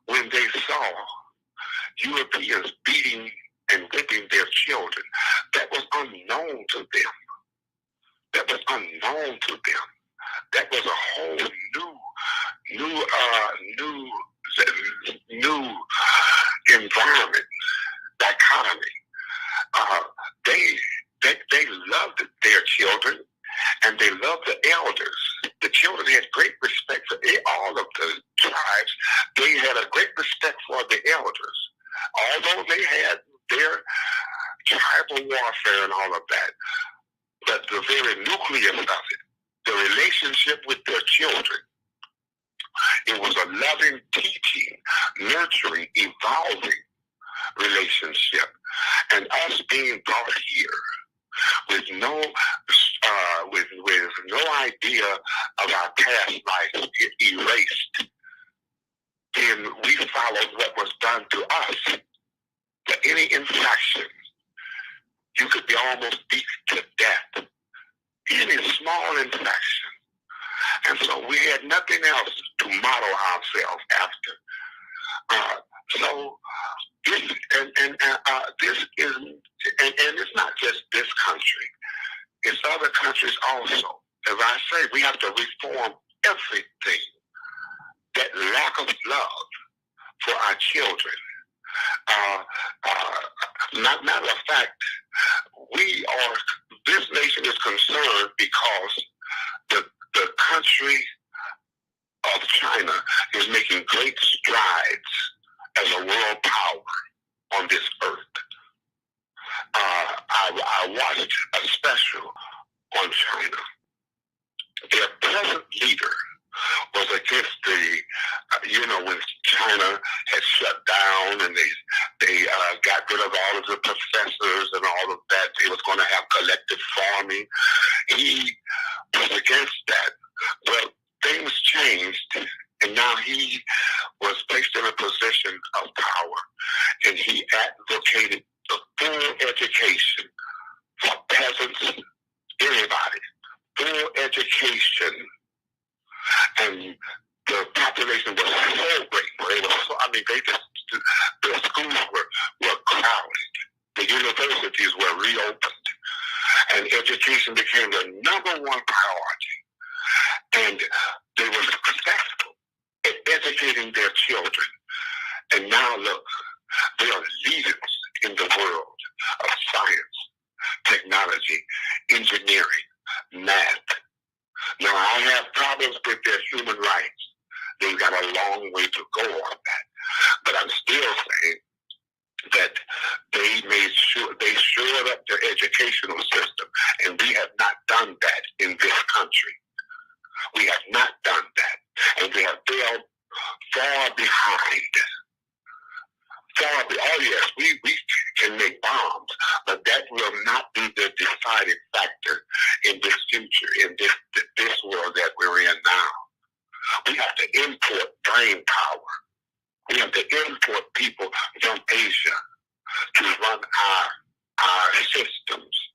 when they saw Europeans beating and whipping their children. That was unknown to them. That was unknown to them. That was a whole new environment, dichotomy. They loved their children, and they loved the elders. The children had great respect for all of the tribes. They had a great respect for the elders, although they had their tribal warfare and all of that. But the very nucleus of it, the relationship with their children, it was a loving, teaching, nurturing, evolving relationship. And us being brought here with no idea of our past life erased, then we followed what was done to us. For any infraction, you could be almost beat to death. Any small infraction. And so we had nothing else to model ourselves after. So this is, and countries also. As I say, we have to reform everything. That lack of love for our children. Matter of fact, this nation is concerned because the country of China is making great strides as a world power on this earth. I watched a special on China. Their present leader was against when China had shut down and they got rid of all of the professors and all of that. They was going to have collective farming. He was against that. Well, things changed, and now he was placed in a position of power, and he advocated the full education for peasants, anybody, full education. And the population was so great. The schools were crowded. The universities were reopened. And education became the number one priority. And they were successful at educating their children. And now look, they are leaders in the world of science, technology, engineering, math. Now, I have problems with their human rights. They've got a long way to go on that. But I'm still saying that they shored up their educational system, and we have not done that in this country. We have not done that, and we have failed far behind. Oh yes, we can make bombs, but that will not be the deciding factor in this future, in this world that we're in now. We have to import brain power. We have to import people from Asia to run our systems.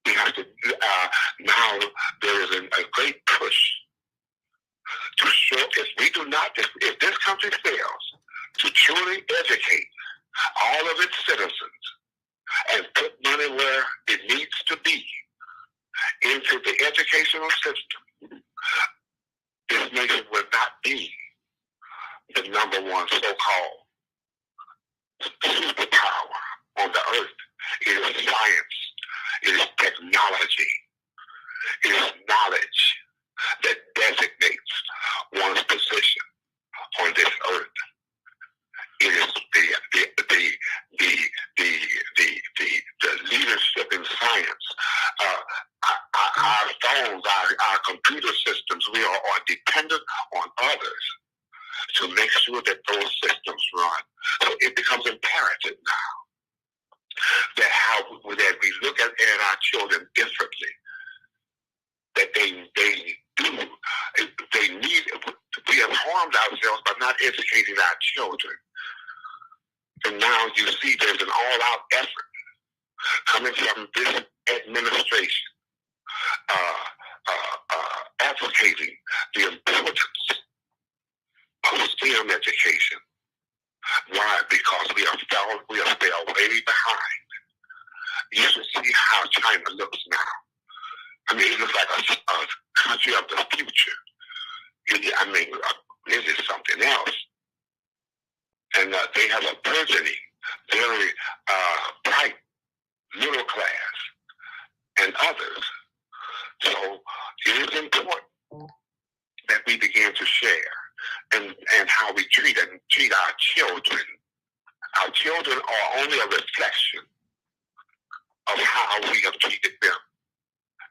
We have to now there is a great push to show if this country fails to truly educate all of its citizens and put money where it needs to be into the educational system, this nation will not be the number one so-called superpower on the earth. It is science. It is technology. It is knowledge that designates one's position on this earth. It is the leadership in science. Our phones, our computer systems, we are dependent on others to make sure that those systems run. So it becomes imperative now that we look at our children differently. That they need. We have harmed ourselves by not educating our children. And now you see there's an all-out effort coming from this administration advocating the importance of STEM education. Why? Because we are still way behind. You should see how China looks now. I mean, it looks like a country of the future. It is something else. And they have a burgeoning, very bright middle class and others. So it is important that we begin to share and how we treat our children. Our children are only a reflection of how we have treated them.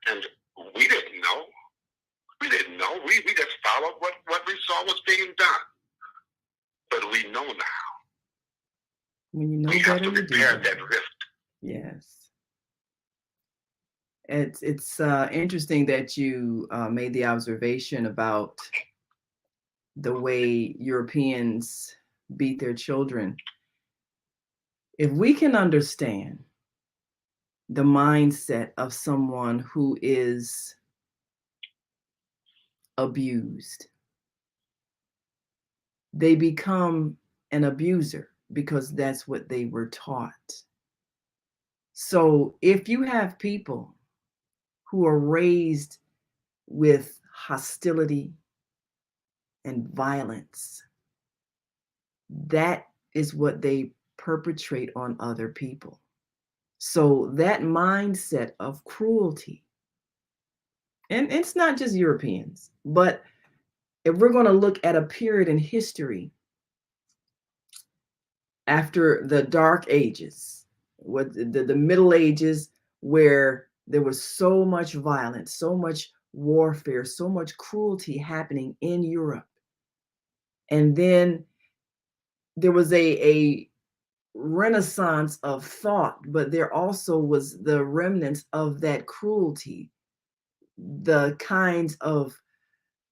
And we didn't know. We just followed what we saw was being done. But we know now. When you know we better, have to repair that rift. Yes. It's interesting that you made the observation about the way Europeans beat their children. If we can understand the mindset of someone who is abused, they become an abuser because that's what they were taught. So if you have people who are raised with hostility and violence, that is what they perpetrate on other people. So that mindset of cruelty, and it's not just Europeans, but if we're going to look at a period in history after the Dark Ages, what the Middle Ages, where there was so much violence, so much warfare, so much cruelty happening in Europe. And then there was a renaissance of thought, but there also was the remnants of that cruelty, the kinds of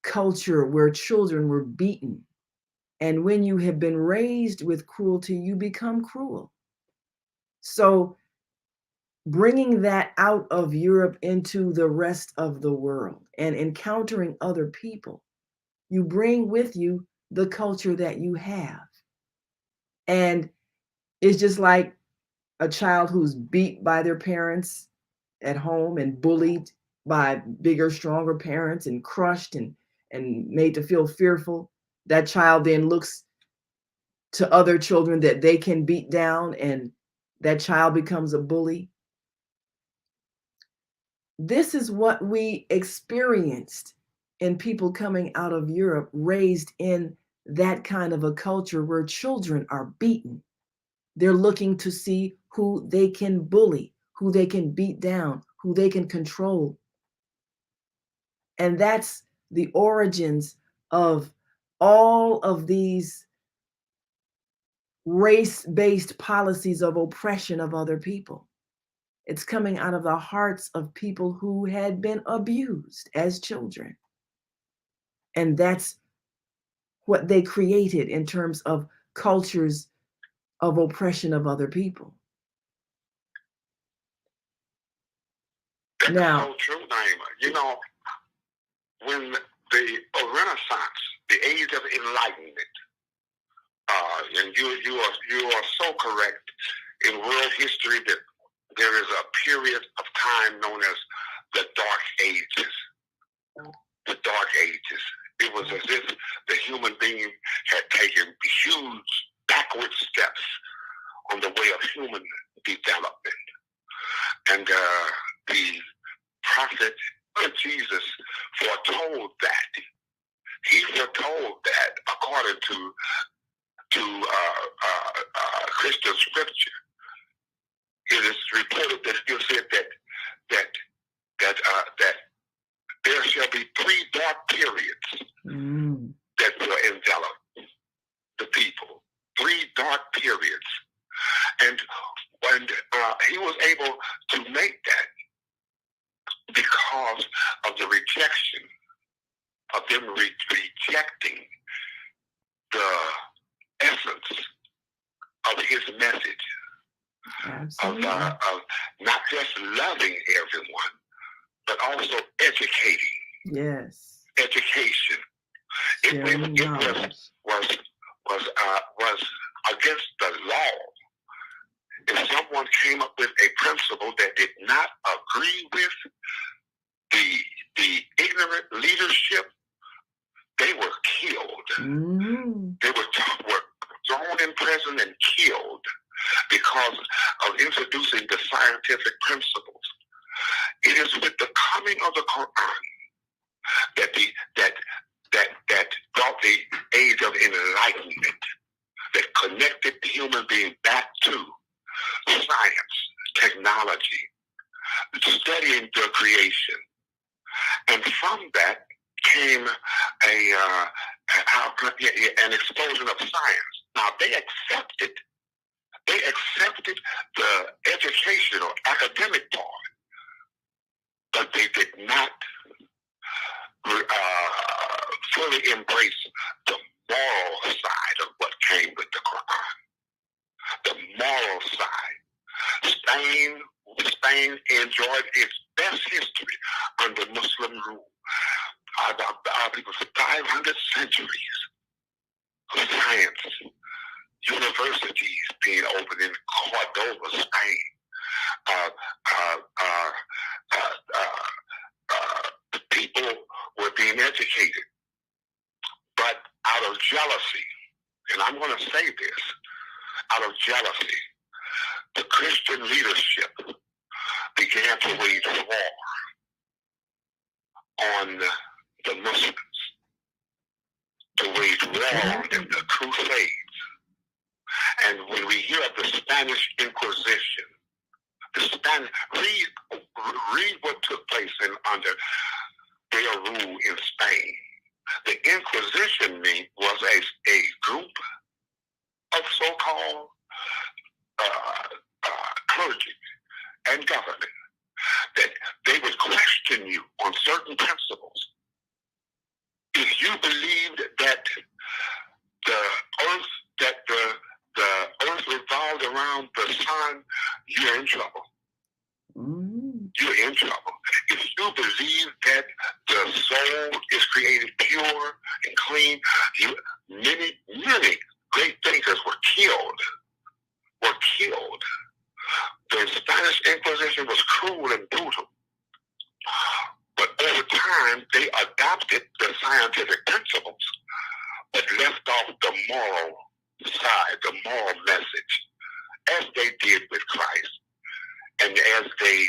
culture where children were beaten. And when you have been raised with cruelty, you become cruel. So bringing that out of Europe into the rest of the world and encountering other people, you bring with you the culture that you have. And it's just like a child who's beat by their parents at home and bullied by bigger, stronger parents and crushed and made to feel fearful. That child then looks to other children that they can beat down, and that child becomes a bully. This is what we experienced in people coming out of Europe, raised in that kind of a culture where children are beaten. They're looking to see who they can bully, who they can beat down, who they can control. And that's the origins of all of these race-based policies of oppression of other people. It's coming out of the hearts of people who had been abused as children. And that's what they created in terms of cultures of oppression of other people. That's Now, so true, Naima. You know, when the Renaissance, the age of enlightenment, and you are so correct. In world history, that there is a period of time known as the Dark Ages. The Dark Ages. It was as if the human being had taken huge backward steps on the way of human development. And the prophet Jesus foretold that. He foretold that according to Christian scripture. It is reported that he said that there shall be 3 dark periods that will envelop the people. 3 dark periods, and he was able to make that because of the rejection of them rejecting the essence of his message. Of not just loving everyone, but also educating. Yes. Education. It was against the law. If someone came up with a principle that did not agree with the ignorant leadership, they were killed. They were thrown in prison and killed because of introducing the scientific principles. It is with the coming of the Quran that brought the age of enlightenment, that connected the human being back to science, technology, studying the creation. And from that came an explosion of science. Now they accepted the educational, academic part, but they did not fully embrace the moral side of what came with the Quran. The moral side. Spain enjoyed its best history under Muslim rule. About 500 centuries of science. Universities being opened in Cordoba, Spain. and educated. But out of jealousy, and I'm going to say this, out of jealousy, the Christian leadership began to wage war on the Muslims, to wage war on them, the Crusades. And when we hear of the Spanish Inquisition, read what took place under their rule in Spain. The Inquisition was a group of so-called clergy and government that they would question you on certain principles. If you believed that the earth revolved around the sun, you're in trouble. You're in trouble. If you believe that the soul is created pure and clean, many great thinkers were killed. The Spanish Inquisition was cruel and brutal. But over time, they adopted the scientific principles, but left off the moral side, the moral message, as they did with Christ. And as they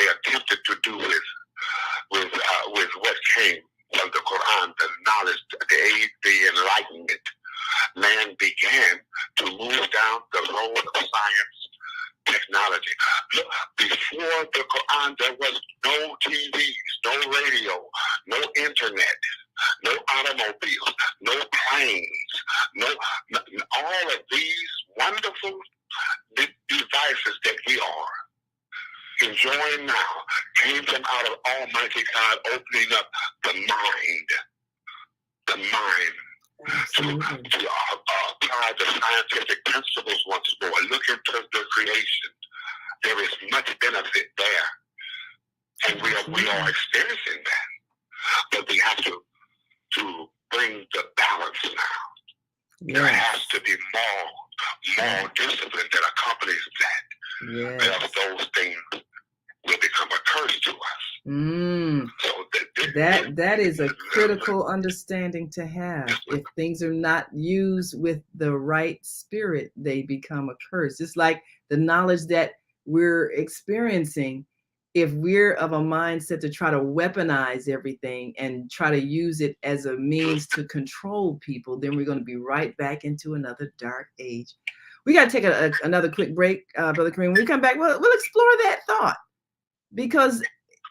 attempted to do with what came from the Quran, the knowledge, the enlightenment, man began to move down the road of science, technology. Look, before the Quran, there was no TVs, no radio, no internet, no automobiles, no planes, all of these wonderful devices that we are enjoying now came from out of Almighty God opening up the mind to apply the scientific principles once more. Look into the creation. There is much benefit there, and we are experiencing that. But we have to bring the balance now. Yes. There has to be more discipline that accompanies that. Yes. Else those things will become a curse to us. So that is a critical understanding to have. If things are not used with the right spirit, they become a curse. It's like the knowledge that we're experiencing. If we're of a mindset to try to weaponize everything and try to use it as a means to control people, then we're going to be right back into another dark age. We got to take another quick break, Brother Kareem. When we come back, we'll explore that thought, because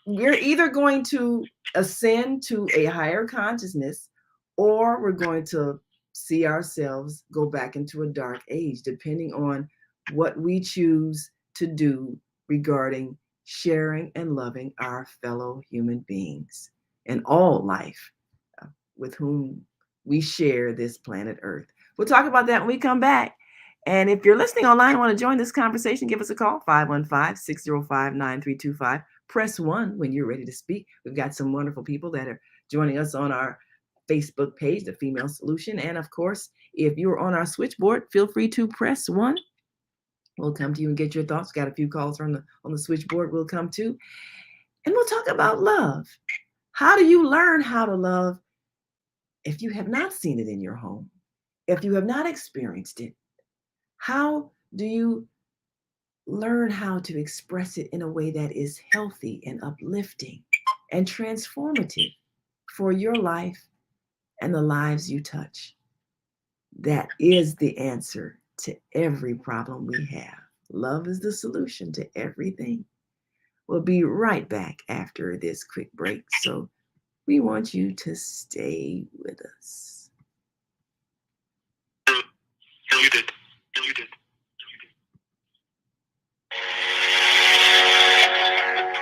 we're either going to ascend to a higher consciousness, or we're going to see ourselves go back into a dark age, depending on what we choose to do regarding sharing and loving our fellow human beings and all life with whom we share this planet Earth. We'll talk about that when we come back. And if you're listening online and want to join this conversation, give us a call, 515-605-9325. Press 1 when you're ready to speak. We've got some wonderful people that are joining us on our Facebook page, The Female Solution. And of course, if you're on our switchboard, feel free to press 1. We'll come to you and get your thoughts. Got a few calls on the switchboard we'll come to. And we'll talk about love. How do you learn how to love if you have not seen it in your home? If you have not experienced it? How do you learn how to express it in a way that is healthy and uplifting and transformative for your life and the lives you touch? That is the answer to every problem we have. Love is the solution to everything. We'll be right back after this quick break, so we want you to stay with us. You did.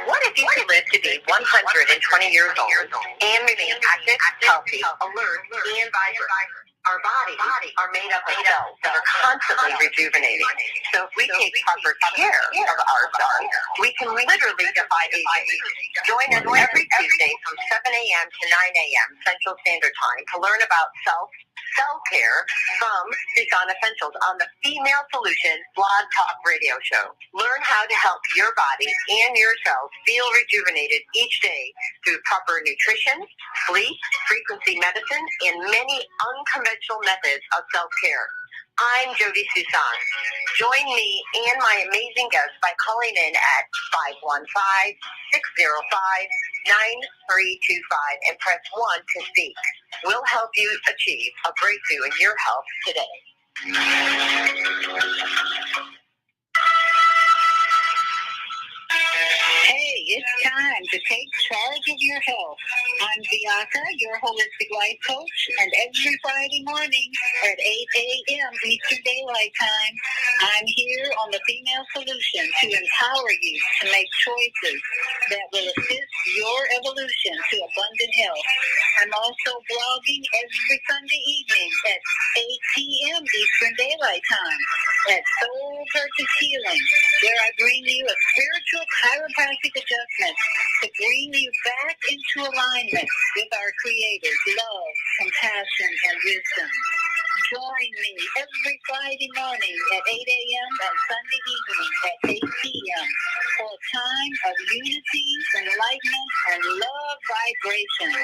What if you could live to be 120 years old and remain active, healthy, alert, and vibrant? Our bodies are made up of cells that are constantly rejuvenating. So if we take proper care of ourselves, we can literally defy aging. Join us every Tuesday from 7 a.m. to 9 a.m. Central Standard Time to learn about self, Self-care from Susan Essentials on the Female Solution Blog Talk Radio Show. Learn how to help your body and your cells feel rejuvenated each day through proper nutrition, sleep, frequency medicine, and many unconventional methods of self-care. I'm Jody Susan. Join me and my amazing guests by calling in at 515-605-9325 and press 1 to speak. We'll help you achieve a breakthrough in your health today. Hey, it's time to take charge of your health. I'm Beata, your holistic life coach, and every Friday morning at 8 a.m. Eastern Daylight Time, I'm here on the Female Solution to empower you to make choices that will assist your evolution to abundant health. I'm also blogging every Sunday evening at 8 p.m. Eastern Daylight Time at Soul Purpose Healing, where I bring you a spiritual chiropractic adjustment to bring you back into alignment with our Creator's love, compassion, and wisdom. Join me every Friday morning at 8 a.m. and Sunday evening at 8 p.m. for a time of unity, enlightenment, and love vibration.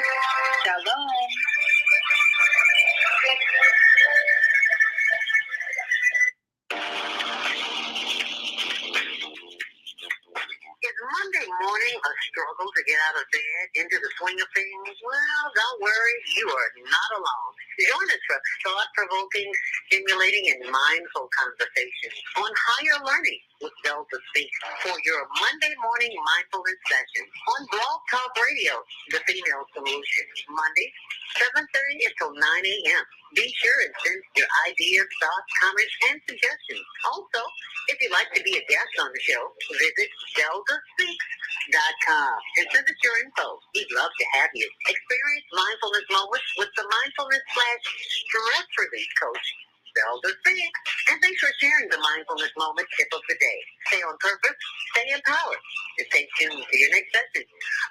Shalom. Is Monday morning a struggle to get out of bed, into the swing of things? Well, don't worry, you are not alone. Join us for thought-provoking, stimulating, and mindful conversations on higher learning with Delta Speak for your Monday morning mindfulness session on Blog Talk Radio, The Female Solution, Monday, 7:30 until 9 a.m. Be sure and send your ideas, thoughts, comments, and suggestions. Also, if you'd like to be a guest on the show, visit DeltaSpeaks.com and send us your info. We'd love to have you. Experience mindfulness moments with the mindfulness/stress relief coach, Zelda Speaks. And thanks for sharing the mindfulness moment tip of the day. Stay on purpose, stay empowered, and stay tuned to your next session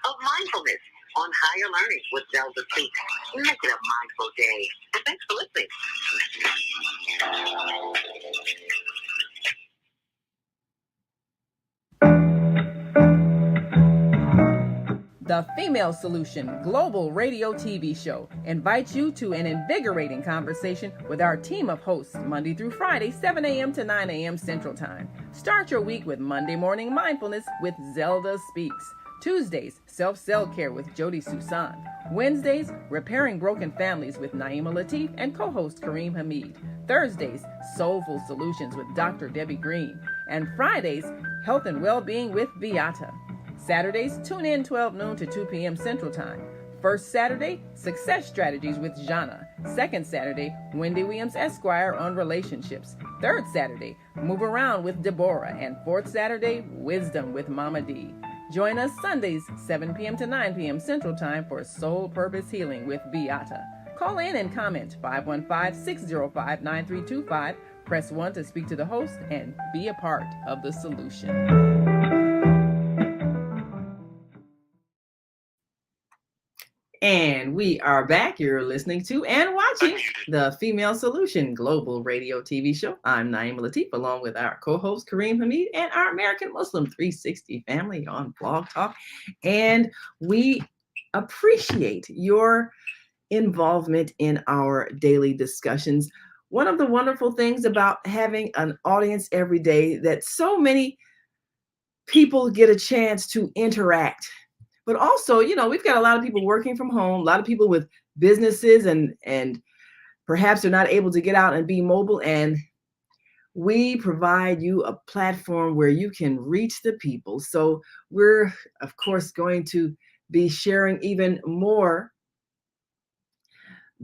of mindfulness on higher learning with Zelda Speaks. Make it a mindful day. And thanks for listening. The Female Solution Global Radio TV Show invites you to an invigorating conversation with our team of hosts Monday through Friday, 7 a.m. to 9 a.m. Central Time. Start your week with Monday Morning Mindfulness with Zelda Speaks. Tuesdays, Self-Cell Care with Jody Susan. Wednesdays, Repairing Broken Families with Naima Latif and co-host Kareem Hamid. Thursdays, Soulful Solutions with Dr. Debbie Green. And Fridays, Health and Wellbeing with Beata. Saturdays, tune in 12 noon to 2 p.m. Central Time. First Saturday, Success Strategies with Jana. Second Saturday, Wendy Williams Esquire on relationships. Third Saturday, Move Around with Deborah. And fourth Saturday, Wisdom with Mama D. Join us Sundays, 7 p.m. to 9 p.m. Central Time for Soul Purpose Healing with Beata. Call in and comment 515-605-9325. Press 1 to speak to the host and be a part of the solution. And we are back. You're listening to and watching the Female Solution Global Radio TV Show. I'm Naima Latif, along with our co-host Kareem Hamid and our American Muslim 360 family on Blog Talk. And we appreciate your involvement in our daily discussions. One of the wonderful things about having an audience every day that so many people get a chance to interact. But also, you know, we've got a lot of people working from home, a lot of people with businesses and perhaps they're not able to get out and be mobile. And we provide you a platform where you can reach the people. So we're, of course, going to be sharing even more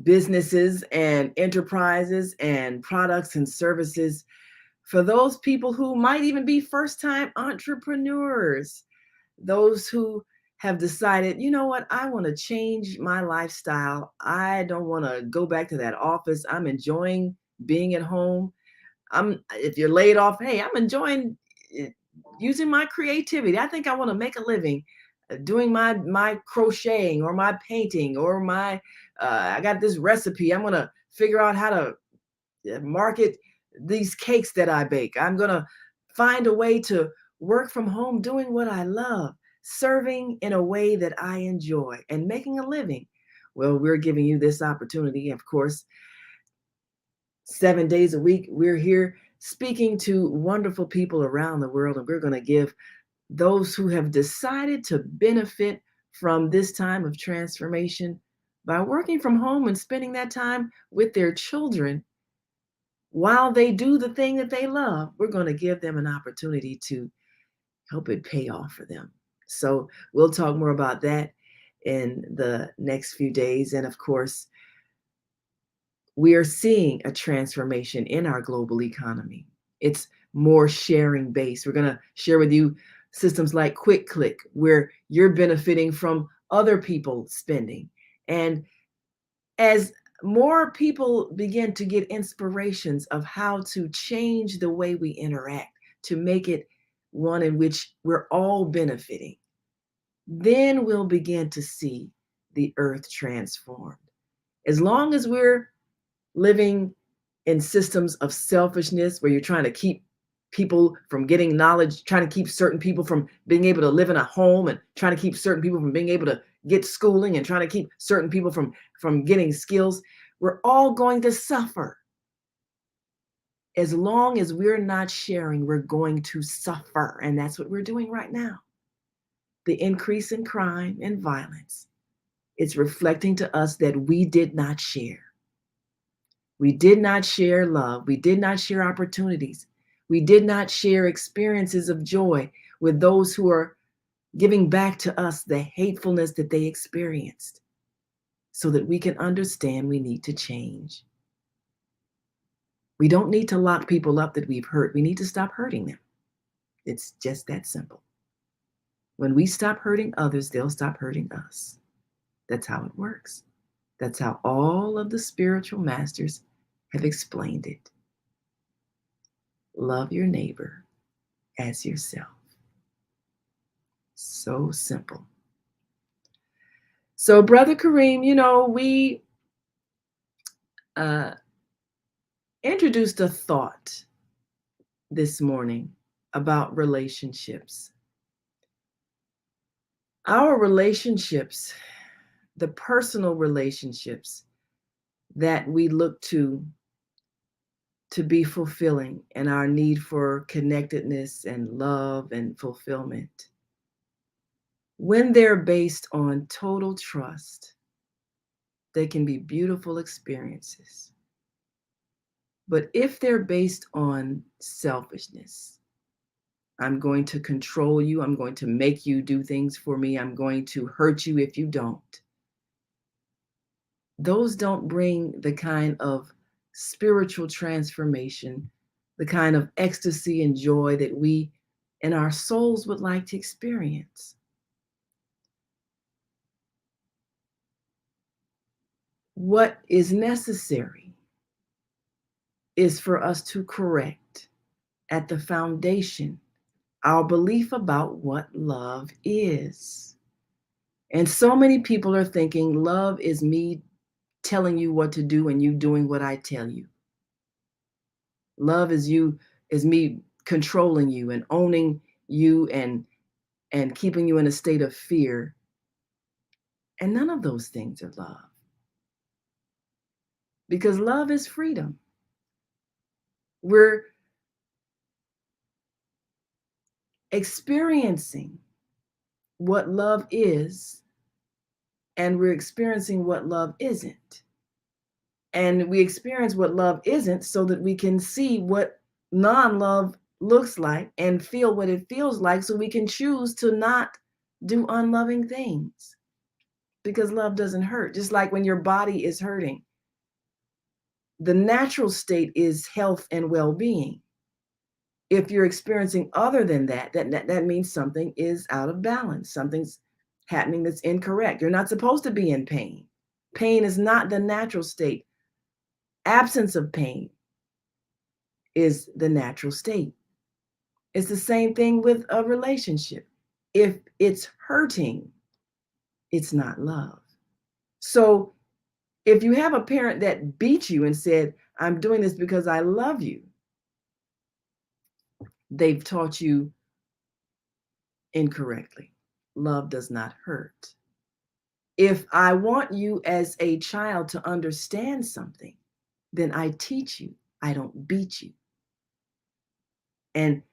businesses and enterprises and products and services for those people who might even be first-time entrepreneurs, those who have decided, you know what, I want to change my lifestyle. I don't want to go back to that office. I'm enjoying being at home. If you're laid off, hey, I'm enjoying using my creativity. I think I want to make a living doing my crocheting or my painting or my, I got this recipe. I'm going to figure out how to market these cakes that I bake. I'm going to find a way to work from home doing what I love, serving in a way that I enjoy, and making a living. Well, we're giving you this opportunity. Of course, 7 days a week, we're here speaking to wonderful people around the world, and we're going to give those who have decided to benefit from this time of transformation by working from home and spending that time with their children while they do the thing that they love. We're going to give them an opportunity to help it pay off for them. So we'll talk more about that in the next few days. And of course, we are seeing a transformation in our global economy. It's more sharing based. We're going to share with you systems like Quick Click, where you're benefiting from other people spending. And as more people begin to get inspirations of how to change the way we interact to make it one in which we're all benefiting, then we'll begin to see the earth transformed. As long as we're living in systems of selfishness where you're trying to keep people from getting knowledge, trying to keep certain people from being able to live in a home, and trying to keep certain people from being able to get schooling, and trying to keep certain people from getting skills, we're all going to suffer. As long as we're not sharing, we're going to suffer. And that's what we're doing right now. The increase in crime and violence, it's reflecting to us that we did not share. We did not share love. We did not share opportunities. We did not share experiences of joy with those who are giving back to us the hatefulness that they experienced, so that we can understand we need to change. We don't need to lock people up that we've hurt. We need to stop hurting them. It's just that simple. When we stop hurting others, they'll stop hurting us. That's how it works. That's how all of the spiritual masters have explained it. Love your neighbor as yourself. So simple. So, Brother Kareem, we introduced a thought this morning about relationships. Our relationships, the personal relationships that we look to be fulfilling, and our need for connectedness and love and fulfillment, when they're based on total trust, they can be beautiful experiences. But if they're based on selfishness, I'm going to control you, I'm going to make you do things for me, I'm going to hurt you if you don't, those don't bring the kind of spiritual transformation, the kind of ecstasy and joy that we and our souls would like to experience. What is necessary is for us to correct at the foundation our belief about what love is. And so many people are thinking love is me telling you what to do and you doing what I tell you. Love is me controlling you and owning you and keeping you in a state of fear. And none of those things are love. Because love is freedom. We're experiencing what love is, and we're experiencing what love isn't. And we experience what love isn't so that we can see what non-love looks like and feel what it feels like, so we can choose to not do unloving things. Because love doesn't hurt. Just like when your body is hurting, the natural state is health and well-being. If you're experiencing other than that means something is out of balance. Something's happening that's incorrect. You're not supposed to be in pain. Pain is not the natural state. Absence of pain is the natural state. It's the same thing with a relationship. If it's hurting, it's not love. So If you have a parent that beat you and said, I'm doing this because I love you, they've taught you incorrectly. Love does not hurt. If I want you as a child to understand something, then I teach you. I don't beat you. And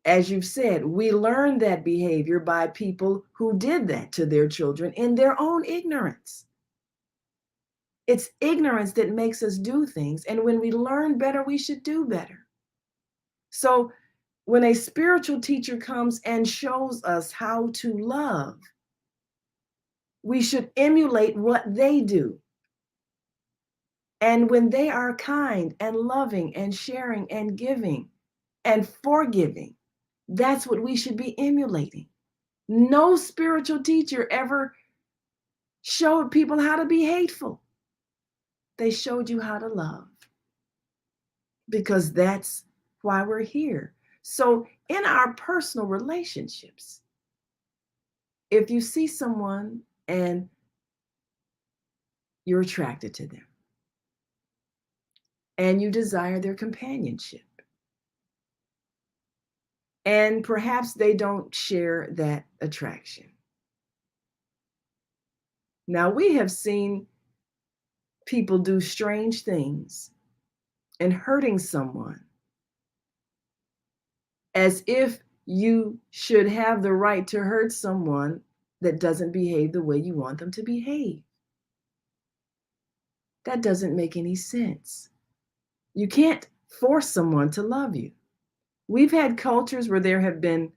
as you've said, we learn that behavior by people who did that to their children in their own ignorance. It's ignorance that makes us do things. And when we learn better, we should do better. So when a spiritual teacher comes and shows us how to love, we should emulate what they do. And when they are kind and loving and sharing and giving and forgiving, that's what we should be emulating. No spiritual teacher ever showed people how to be hateful. They showed you how to love, because that's why we're here. So in our personal relationships, if you see someone and you're attracted to them and you desire their companionship, and perhaps they don't share that attraction. Now, we have seen people do strange things and hurting someone as if you should have the right to hurt someone that doesn't behave the way you want them to behave. That doesn't make any sense. You can't force someone to love you. We've had cultures where there have been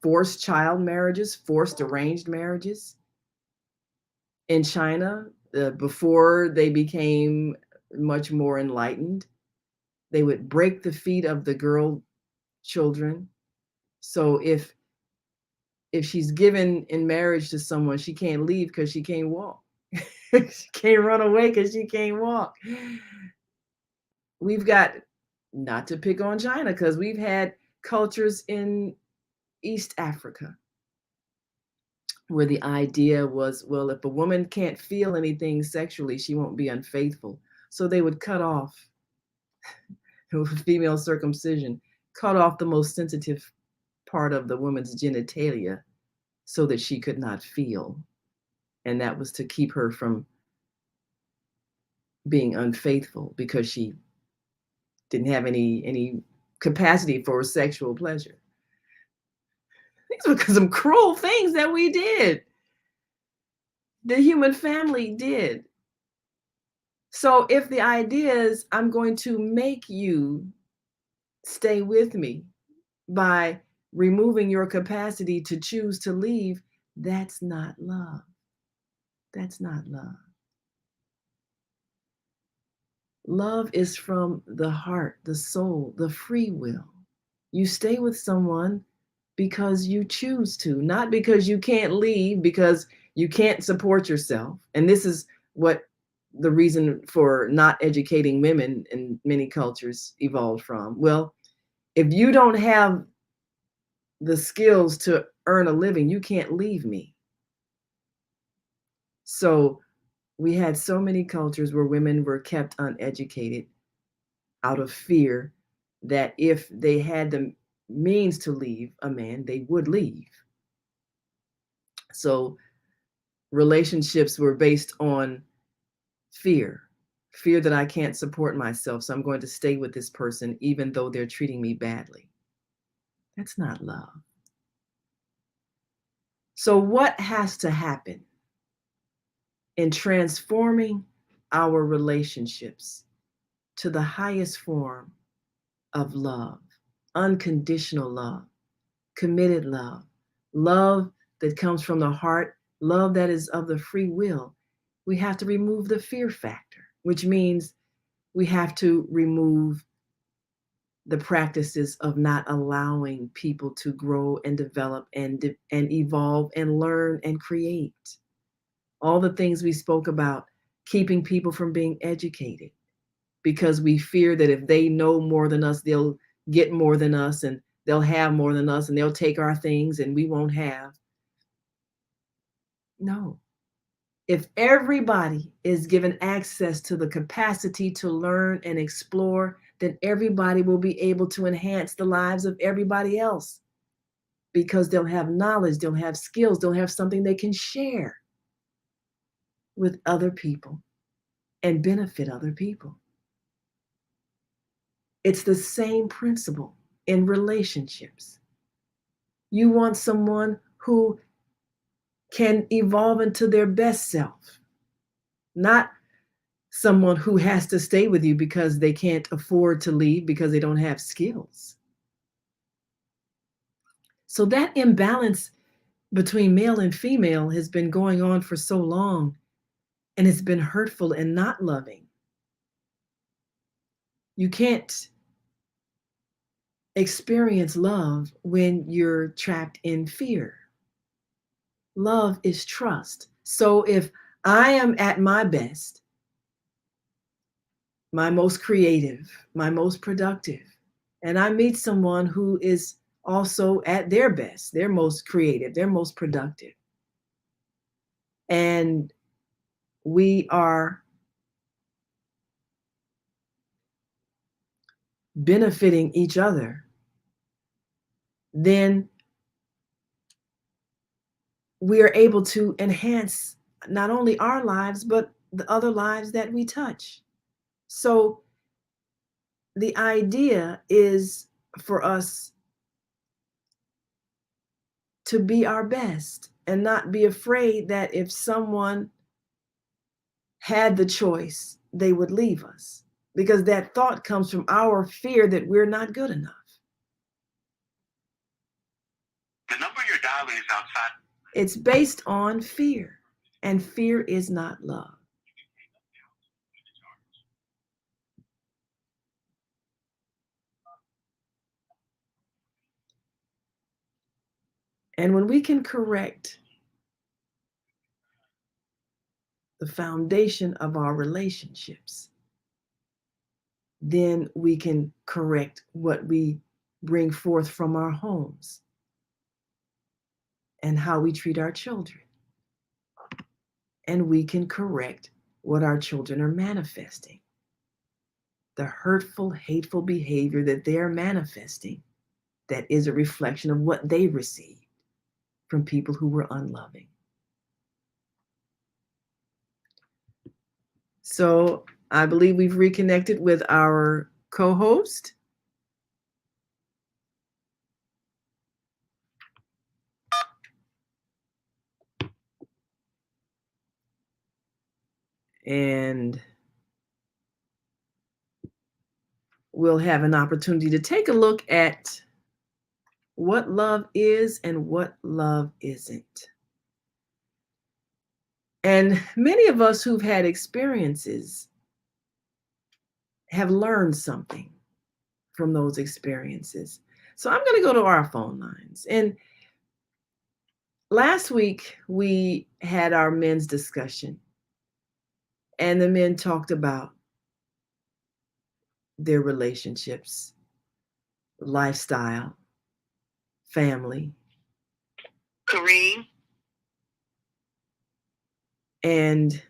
forced child marriages, forced arranged marriages. In China, before they became much more enlightened, they would break the feet of the girl children. So if she's given in marriage to someone, she can't leave because she can't walk. She can't run away because she can't walk. We've got, not to pick on China, because we've had cultures in East Africa where the idea was, well, if a woman can't feel anything sexually, she won't be unfaithful. So they would cut off female circumcision, cut off the most sensitive part of the woman's genitalia so that she could not feel. And that was to keep her from being unfaithful, because she didn't have any capacity for sexual pleasure. These were some cruel things that we did. The human family did. So if the idea is, I'm going to make you stay with me by removing your capacity to choose to leave, that's not love. That's not love. Love is from the heart, the soul, the free will. You stay with someone because you choose to, not because you can't leave, because you can't support yourself. And this is what the reason for not educating women in many cultures evolved from. Well, if you don't have the skills to earn a living, you can't leave me. So we had so many cultures where women were kept uneducated out of fear that if they had the means to leave a man, they would leave. So relationships were based on fear that I can't support myself, so I'm going to stay with this person even though they're treating me badly. That's not love. So what has to happen in transforming our relationships to the highest form of love, unconditional love, committed love, love that comes from the heart, love that is of the free will? We have to remove the fear factor, which means we have to remove the practices of not allowing people to grow and develop and evolve and learn and create. All the things we spoke about, keeping people from being educated because we fear that if they know more than us, they'll get more than us and they'll have more than us and they'll take our things and we won't have. No. If everybody is given access to the capacity to learn and explore, then everybody will be able to enhance the lives of everybody else, because they'll have knowledge, they'll have skills, they'll have something they can share with other people and benefit other people. It's the same principle in relationships. You want someone who can evolve into their best self, not someone who has to stay with you because they can't afford to leave because they don't have skills. So that imbalance between male and female has been going on for so long, and it's been hurtful and not loving. You can't experience love when you're trapped in fear. Love is trust. So if I am at my best, my most creative, my most productive, and I meet someone who is also at their best, their most creative, their most productive, and we are benefiting each other, then we are able to enhance not only our lives, but the other lives that we touch. So the idea is for us to be our best and not be afraid that if someone had the choice, they would leave us, because that thought comes from our fear that we're not good enough. The number you're dialing is outside. It's based on fear, and fear is not love. And when we can correct the foundation of our relationships, then we can correct what we bring forth from our homes and how we treat our children. And we can correct what our children are manifesting. The hurtful, hateful behavior that they are manifesting, that is a reflection of what they received from people who were unloving. So I believe we've reconnected with our co-host. And we'll have an opportunity to take a look at what love is and what love isn't. And many of us who've had experiences have learned something from those experiences. So I'm going to go to our phone lines. And last week we had our men's discussion, and the men talked about their relationships, lifestyle, family. Kareem, And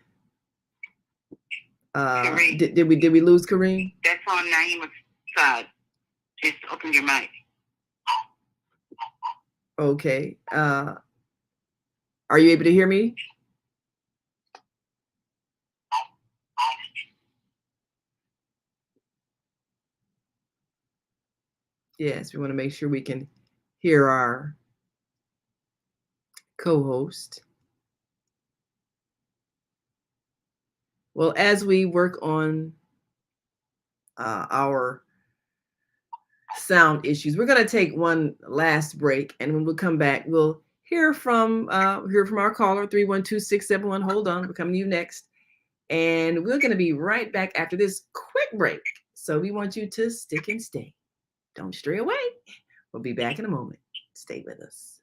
Kareem. did we lose Kareem? That's on Naima's side. Just open your mic. Okay. Are you able to hear me? Yes, we want to make sure we can hear our co-host. Well, as we work on our sound issues, we're going to take one last break, and when we come back, we'll hear from our caller 312-671. Hold on, we're coming to you next, and we're going to be right back after this quick break. So we want you to stick and stay. Don't stray away. We'll be back in a moment. Stay with us.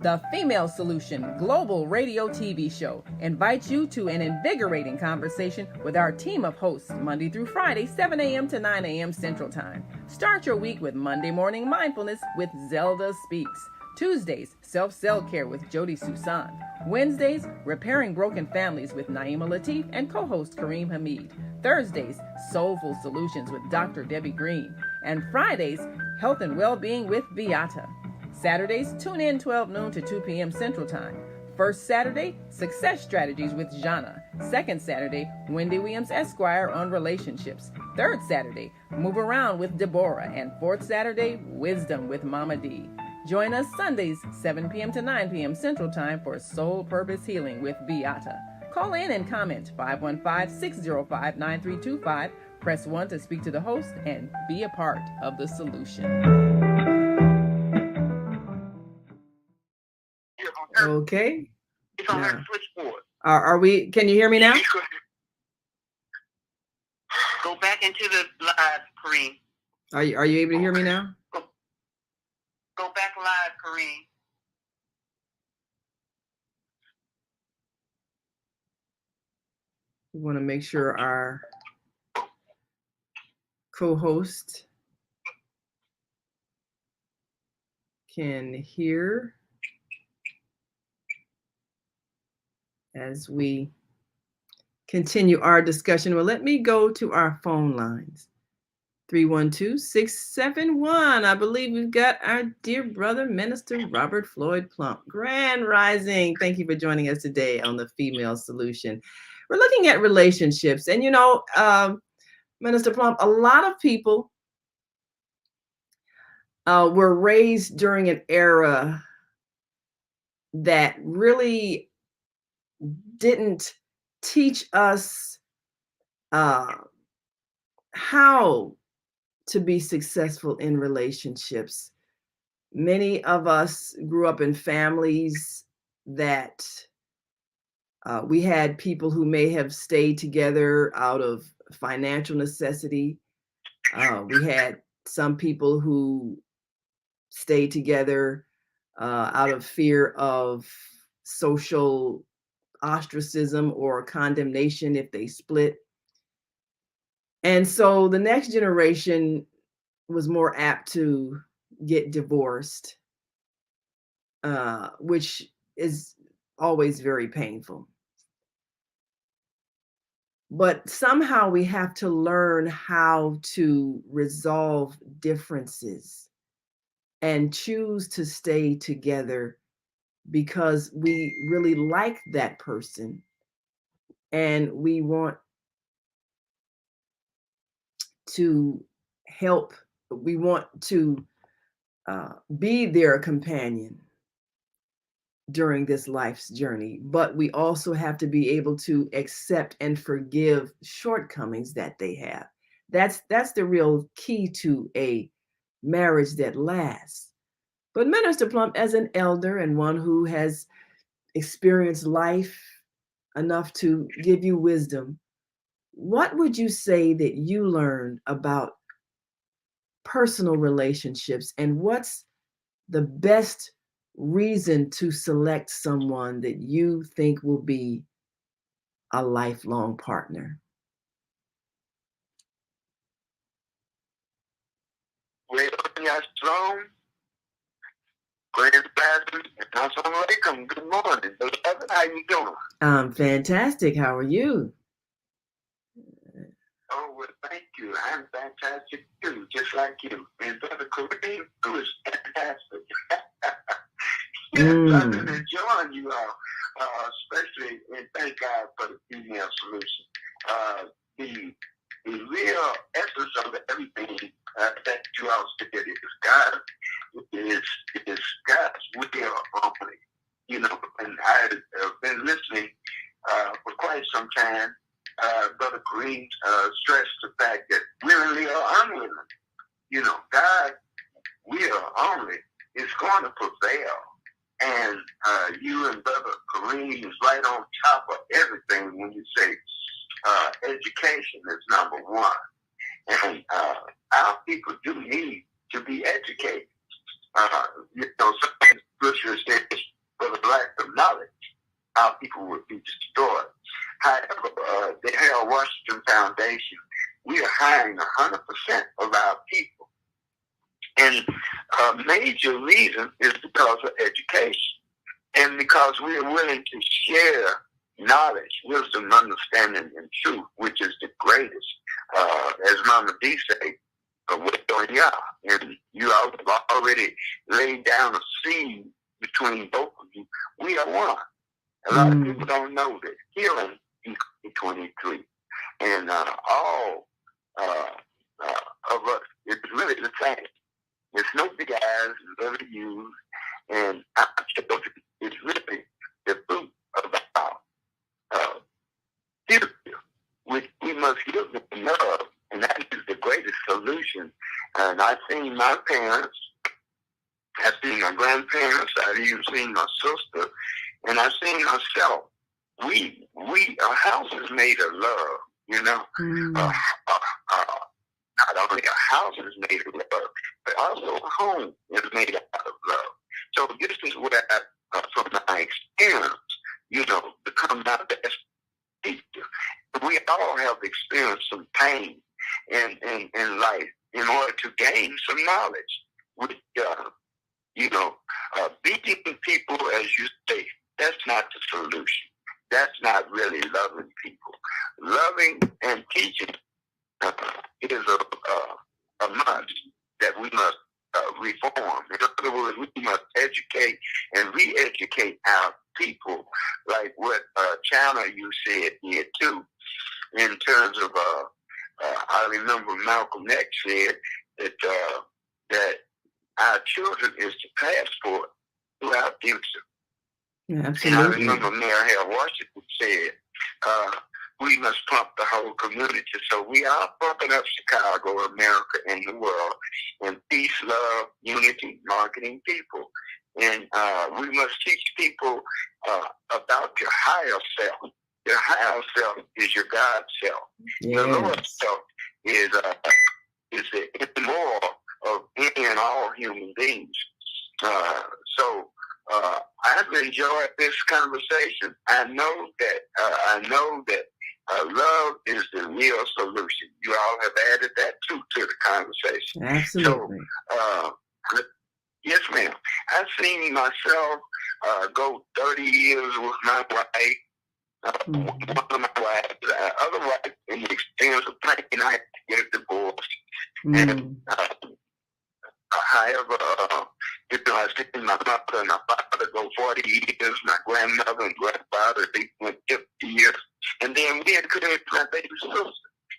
The Female Solution Global Radio TV Show invites you to an invigorating conversation with our team of hosts Monday through Friday, 7 a.m. to 9 a.m. Central Time. Start your week with Monday Morning Mindfulness with Zelda Speaks. Tuesdays, Self-Cell Care with Jody Susan. Wednesdays, Repairing Broken Families with Naima Latif and co-host Kareem Hamid. Thursdays, Soulful Solutions with Dr. Debbie Green. And Fridays, Health and Wellbeing with Beata. Saturdays, tune in 12 noon to 2 p.m. Central Time. First Saturday, Success Strategies with Jana. Second Saturday, Wendy Williams Esquire on relationships. Third Saturday, Move Around with Deborah. And fourth Saturday, Wisdom with Mama D. Join us Sundays, 7 p.m. to 9 p.m. Central Time for Soul Purpose Healing with Beata. Call in and comment 515-605-9325. Press 1 to speak to the host and be a part of the solution. Okay. It's on Yeah. her switchboard. Are we? Can you hear me now? Go back into the live, Kareem. Are you able to hear me now? Go back live, Kareem. We want to make sure our co-host can hear as we continue our discussion. Well, let me go to our phone lines. 312-671. I believe we've got our dear brother, Minister Robert Floyd Plump. Grand Rising. Thank you for joining us today on the Female Solution. We're looking at relationships. And, you know, Minister Plump, a lot of people were raised during an era that really didn't teach us how to be successful in relationships. Many of us grew up in families that we had people who may have stayed together out of financial necessity. We had some people who stayed together out of fear of social ostracism or condemnation if they split. And so the next generation was more apt to get divorced, which is always very painful. But somehow we have to learn how to resolve differences and choose to stay together because we really like that person and we want to help, we want to be their companion during this life's journey, but we also have to be able to accept and forgive shortcomings that they have. That's the real key to a marriage that lasts. But Minister Plump, as an elder and one who has experienced life enough to give you wisdom, what would you say that you learned about personal relationships, and what's the best reason to select someone that you think will be a lifelong partner? Good morning. How you doing? I'm fantastic. How are you? Oh, well, thank you. I'm fantastic too, just like you. And Brother Kareem, who is fantastic. Yes, I've been enjoying you all, especially, and thank God for the Female Solution. The real essence of everything that you all said is God, is God's will only. You know, and I've been listening for quite some time. Brother Kareem stressed the fact that willingly or unwilling, you know, God will only is going to prevail. And you and Brother Kareem is right on top of everything when you say education is number one. And our people do need to be educated. You know, some scripture says, for the lack of knowledge, our people would be destroyed. However, the Harold Washington Foundation, we are hiring 100% of our people. And a major reason is because of education. And because we are willing to share knowledge, wisdom, understanding, and truth, which is the greatest. As Mama D said, and you have already laid down a seed between both of you. We are one. A lot of people don't know that. Healing in 23. And all of us, it's really the same. There's no big eyes, little U's, and it's really the fruit of our future, which we must give them love, and that is the greatest solution. And I've seen my parents, I've seen my grandparents, I've even seen my sister, and I've seen myself. Our house is made of love, you know. Not only a house is made of love, but also a home is made out of love. So this is where, from my experience, you know, become my best teacher. We all have experienced some pain in life in order to gain some knowledge. Which, you know, beating people, as you say, that's not the solution. That's not really loving people. Loving and teaching is a must that we must reform. In other words, we must educate and re-educate our people, like what China, you said here too, in terms of, I remember Malcolm X said that our children is the passport to our future. Yeah, absolutely. And I remember Mayor Hale Washington said, we must pump the whole community. So we are pumping up Chicago, America, and the world in peace, love, unity, marketing people. And we must teach people about your higher self. Your higher self is your God self. Yes. Your lower self is the immoral of any and all human beings. So I've enjoyed this conversation. I know that love is the real solution. You all have added that too to the conversation. Absolutely. So, yes, ma'am. I've seen myself go 30 years with my wife. One of my wives, other wife, in the experience of pain, I had to get a divorce. And however, I've seen my mother and my father go 40 years, my grandmother and grandfather, they went 50 years. And then we had created my baby sister,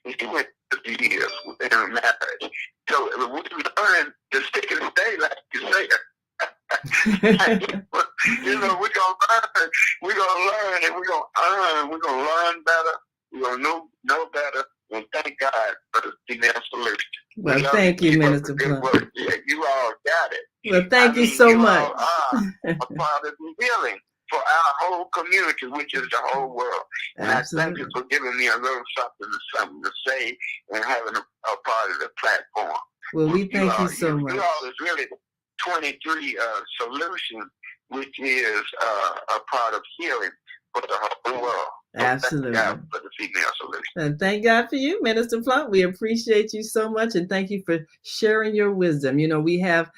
and she went 50 years within her marriage. So we learned to stick and stay, like you say. You know, we're gonna learn, and we're gonna earn, we're gonna learn better, we're gonna know better, and thank God for the female solution. Well, thank you, Minister Plum. Yeah, you all got it. Well, thank you so much. You all are a part of the healing for our whole community, which is the whole world. And absolutely. I thank you for giving me a little something to say and having a part of the platform. Well, we thank you so much. You all is really 23 solution, which is a part of healing for the whole world. So absolutely. Thank God for the female solution. And thank God for you, Minister Plum. We appreciate you so much, and thank you for sharing your wisdom. You know, we have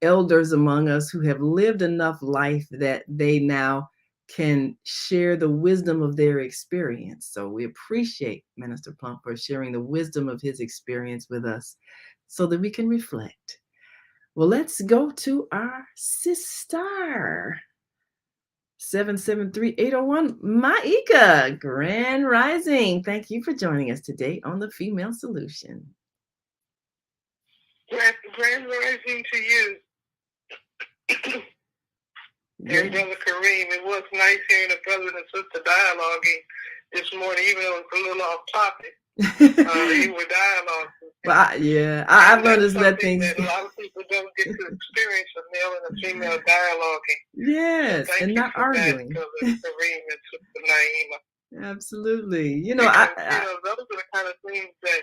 elders among us who have lived enough life that they now can share the wisdom of their experience. So we appreciate Minister Plum for sharing the wisdom of his experience with us so that we can reflect. Well, let's go to our sister. 773-801, Maika, Grand Rising. Thank you for joining us today on The Female Solution. Grand Rising to you. And Brother Kareem, it was nice hearing the brother and sister dialoguing this morning, even though it's a little off topic. You were dialoguing. Well, I've noticed that things. That a lot of people don't get to experience a male and a female dialoguing. Yes, so and not arguing. Brother Kareem and Sister Naima. Absolutely. You know, those are the kind of things that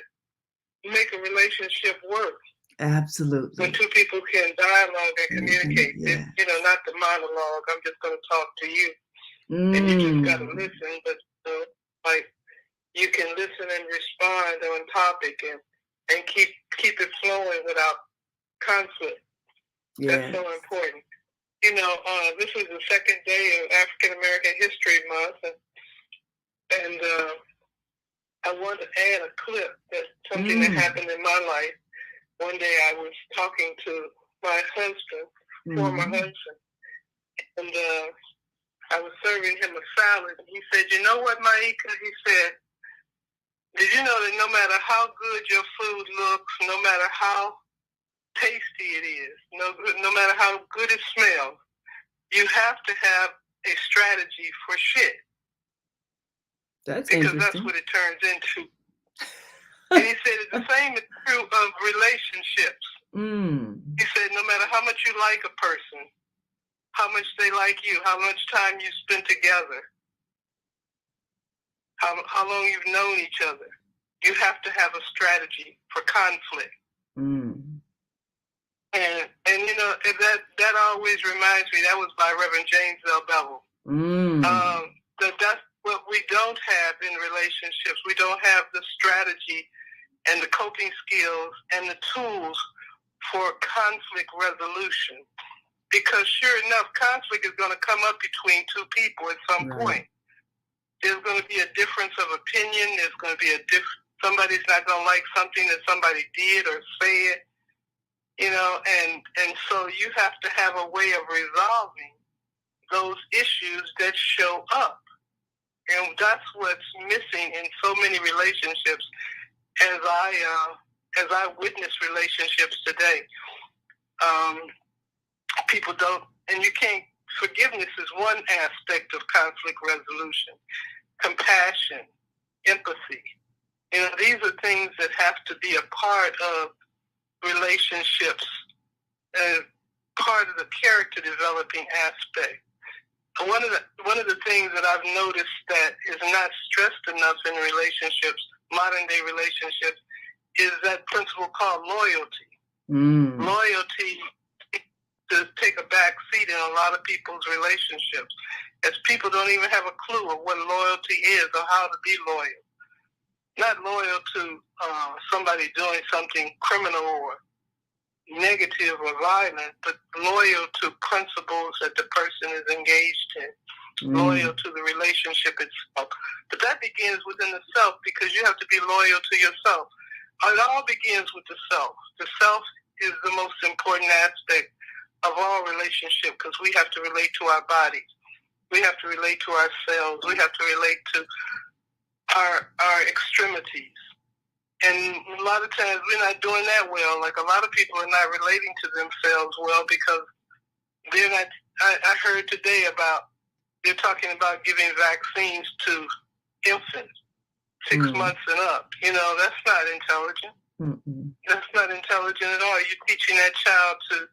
make a relationship work. Absolutely. When two people can dialogue and communicate. Yes. Not the monologue, I'm just going to talk to you. And you just got to listen, but you can listen and respond on topic and keep it flowing without conflict. Yeah. That's so important. You know, this is the second day of African American History Month, and I want to add a clip that's something that happened in my life. One day I was talking to my husband, former husband, and I was serving him a salad, and he said, "You know what, Maika?" He said, "Did you know that no matter how good your food looks, no matter how tasty it is, no matter how good it smells, you have to have a strategy for shit." That's because interesting. that's what it turns into. And he said the same is true of relationships. He said no matter how much you like a person, how much they like you, how much time you spend together, how long you've known each other, you have to have a strategy for conflict. And you know, that always reminds me, that was by Reverend James L. Bevel. That's what we don't have in relationships. We don't have the strategy and the coping skills and the tools for conflict resolution. Because sure enough, conflict is going to come up between two people at some point. There's going to be a difference of opinion. There's going to be somebody's not going to like something that somebody did or said, you know, and so you have to have a way of resolving those issues that show up. And that's what's missing in so many relationships as I witness relationships today. People don't, and you can't, forgiveness is one aspect of conflict resolution. Compassion, empathy. You know, these are things that have to be a part of relationships, part of the character developing aspect. One of the things that I've noticed that is not stressed enough in relationships, modern day relationships, is that principle called loyalty. Loyalty to take a back seat in a lot of people's relationships, as people don't even have a clue of what loyalty is or how to be loyal. Not loyal to somebody doing something criminal or negative or violent, but loyal to principles that the person is engaged in, loyal to the relationship itself. But that begins within the self, because you have to be loyal to yourself. It all begins with the self. The self is the most important aspect of all relationship, because we have to relate to our bodies. We have to relate to ourselves. We have to relate to our extremities. And a lot of times we're not doing that well. Like, a lot of people are not relating to themselves well because they're not. I heard today they're talking about giving vaccines to infants 6 months and up. You know, that's not intelligent. That's not intelligent at all. You're teaching that child to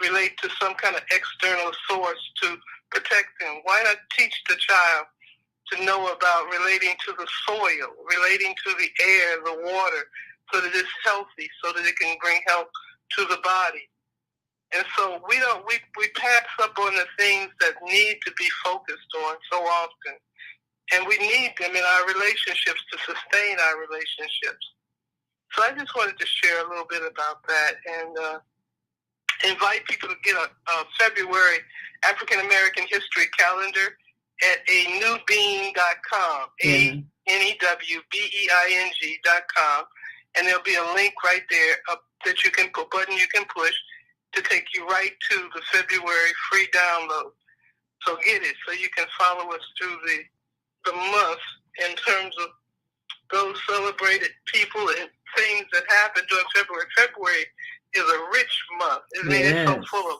relate to some kind of external source to protect them. Why not teach the child to know about relating to the soil, relating to the air, the water, so that it's healthy, so that it can bring health to the body? And so we pass up on the things that need to be focused on so often. And we need them in our relationships to sustain our relationships. So I just wanted to share a little bit about that and invite people to get a February African American History calendar at anewbeing.com, ANEWBEING.com, and there'll be a link right there that you can put, button you can push to take you right to the February free download. So get it so you can follow us through the month in terms of those celebrated people and things that happened during February. February is a rich month. I mean, it's so full of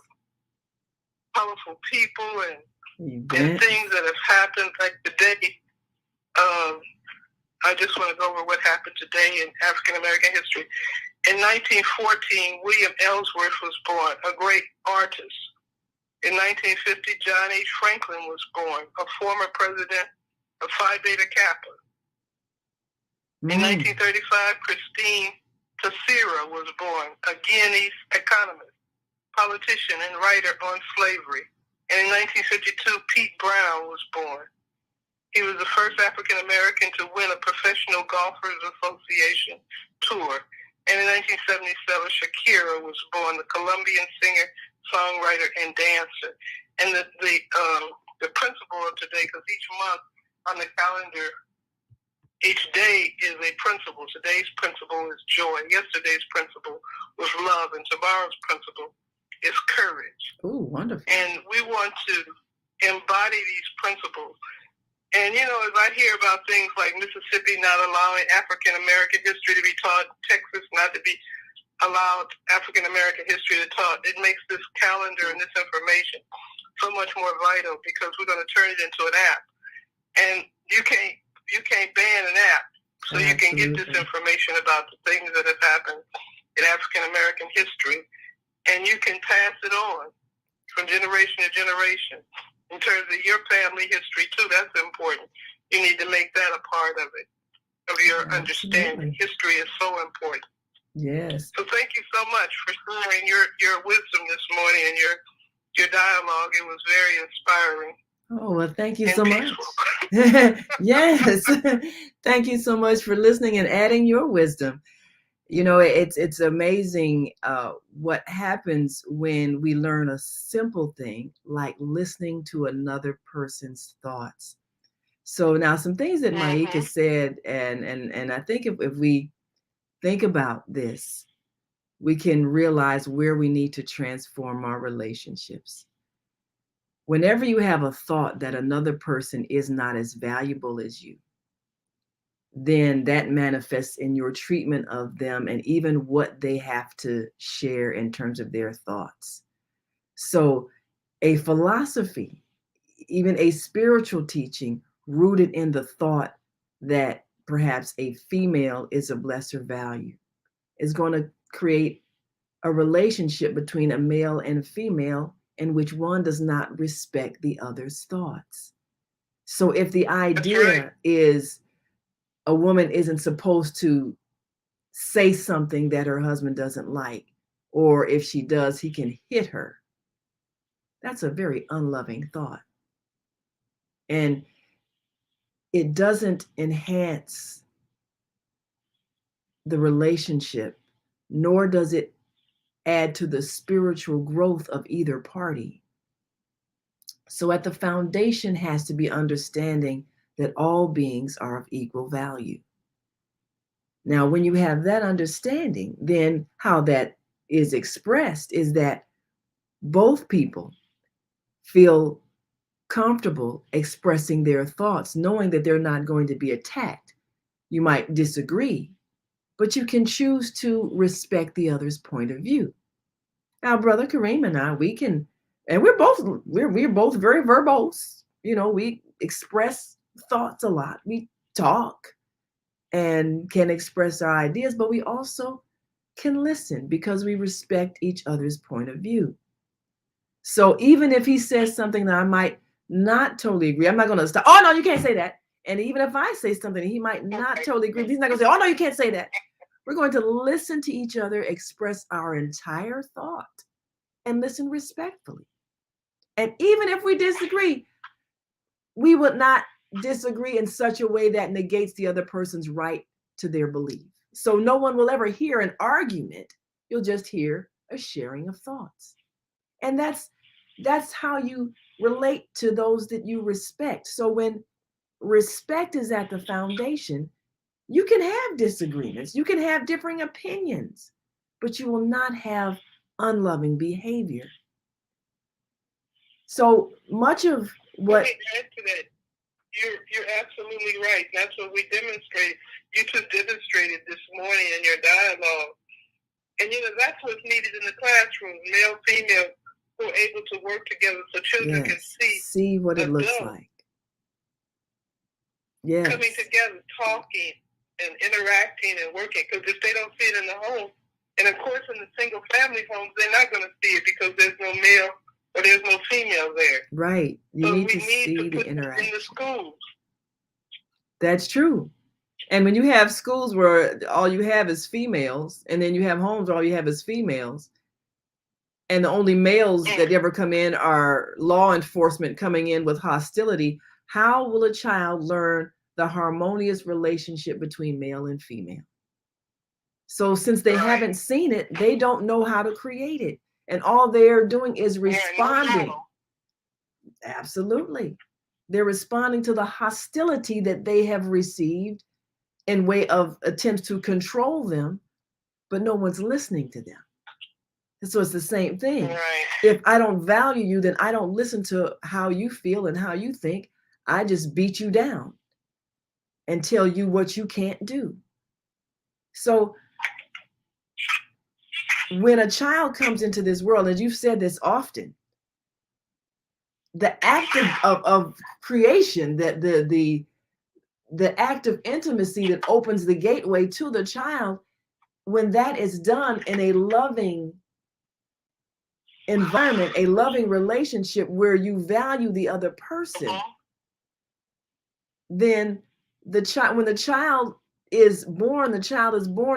powerful people and things that have happened. Like today, I just want to go over what happened today in African American history. In 1914, William Ellsworth was born, a great artist. In 1950, John H. Franklin was born, a former president of Phi Beta Kappa. In 1935, Christine Tassira was born, a Guinean economist, politician, and writer on slavery. And in 1952, Pete Brown was born. He was the first African American to win a Professional Golfers Association tour. And in 1977, Shakira was born, the Colombian singer, songwriter, and dancer. And the principle of today, because each month on the calendar, each day is a principle. Today's principle is joy. Yesterday's principle was love, and tomorrow's principle is courage. Oh, wonderful. And we want to embody these principles. And, you know, as I hear about things like Mississippi not allowing African-American history to be taught, Texas not to be allowed African-American history to taught, it makes this calendar and this information so much more vital, because we're going to turn it into an app. And you can't ban an app. So you can get this information about the things that have happened in African-American history, and you can pass it on from generation to generation. In terms of your family history, too, that's important. You need to make that a part of it, of your understanding. History is so important. Yes. So thank you so much for sharing your wisdom this morning and your dialogue. It was very inspiring. Oh, well, thank you so much. Yes. Thank you so much for listening and adding your wisdom. You know, it's amazing what happens when we learn a simple thing like listening to another person's thoughts. So now some things that Maika said, and I think if we think about this, we can realize where we need to transform our relationships. Whenever you have a thought that another person is not as valuable as you, then that manifests in your treatment of them and even what they have to share in terms of their thoughts. So a philosophy, even a spiritual teaching rooted in the thought that perhaps a female is of lesser value is going to create a relationship between a male and a female in which one does not respect the other's thoughts. So if the idea is a woman isn't supposed to say something that her husband doesn't like, or if she does, he can hit her, that's a very unloving thought. And it doesn't enhance the relationship, nor does it add to the spiritual growth of either party. So at the foundation has to be understanding that all beings are of equal value. Now, when you have that understanding, then how that is expressed is that both people feel comfortable expressing their thoughts, knowing that they're not going to be attacked. You might disagree, but you can choose to respect the other's point of view. Now, Brother Kareem and I, we can, and we're both very verbose. You know, we express thoughts a lot. We talk and can express our ideas, but we also can listen because we respect each other's point of view. So even if he says something that I might not totally agree, I'm not going to stop. Oh, no, you can't say that. And even if I say something he might not totally agree, he's not going to say, oh, no, you can't say that. We're going to listen to each other, express our entire thought, and listen respectfully. And even if we disagree, we would not disagree in such a way that negates the other person's right to their belief. So no one will ever hear an argument. You'll just hear a sharing of thoughts. And that's how you relate to those that you respect. So when respect is at the foundation, you can have disagreements, you can have differing opinions, but you will not have unloving behavior. So much of what... Let me add to that. You're absolutely right. That's what we demonstrate. You two demonstrated this morning in your dialogue. And, you know, that's what's needed in the classroom, male, female, who are able to work together so children can see what it looks like. Yes. Coming together, talking and interacting and working. Because if they don't see it in the home, and of course in the single family homes, they're not going to see it because there's no male or there's no female there. Right. You so need to see the interaction. In the schools. That's true. And when you have schools where all you have is females, and then you have homes where all you have is females, and the only males that ever come in are law enforcement coming in with hostility, how will a child learn the harmonious relationship between male and female? So since they haven't seen it, they don't know how to create it. And all they're doing is Yeah, no responding. model. Absolutely. They're responding to the hostility that they have received in way of attempts to control them, but no one's listening to them. So it's the same thing. Right. If I don't value you, then I don't listen to how you feel and how you think. I just beat you down and tell you what you can't do. So when a child comes into this world, and you've said this often, the act of creation, that the act of intimacy that opens the gateway to the child, when that is done in a loving environment, a loving relationship where you value the other person, then when the child is born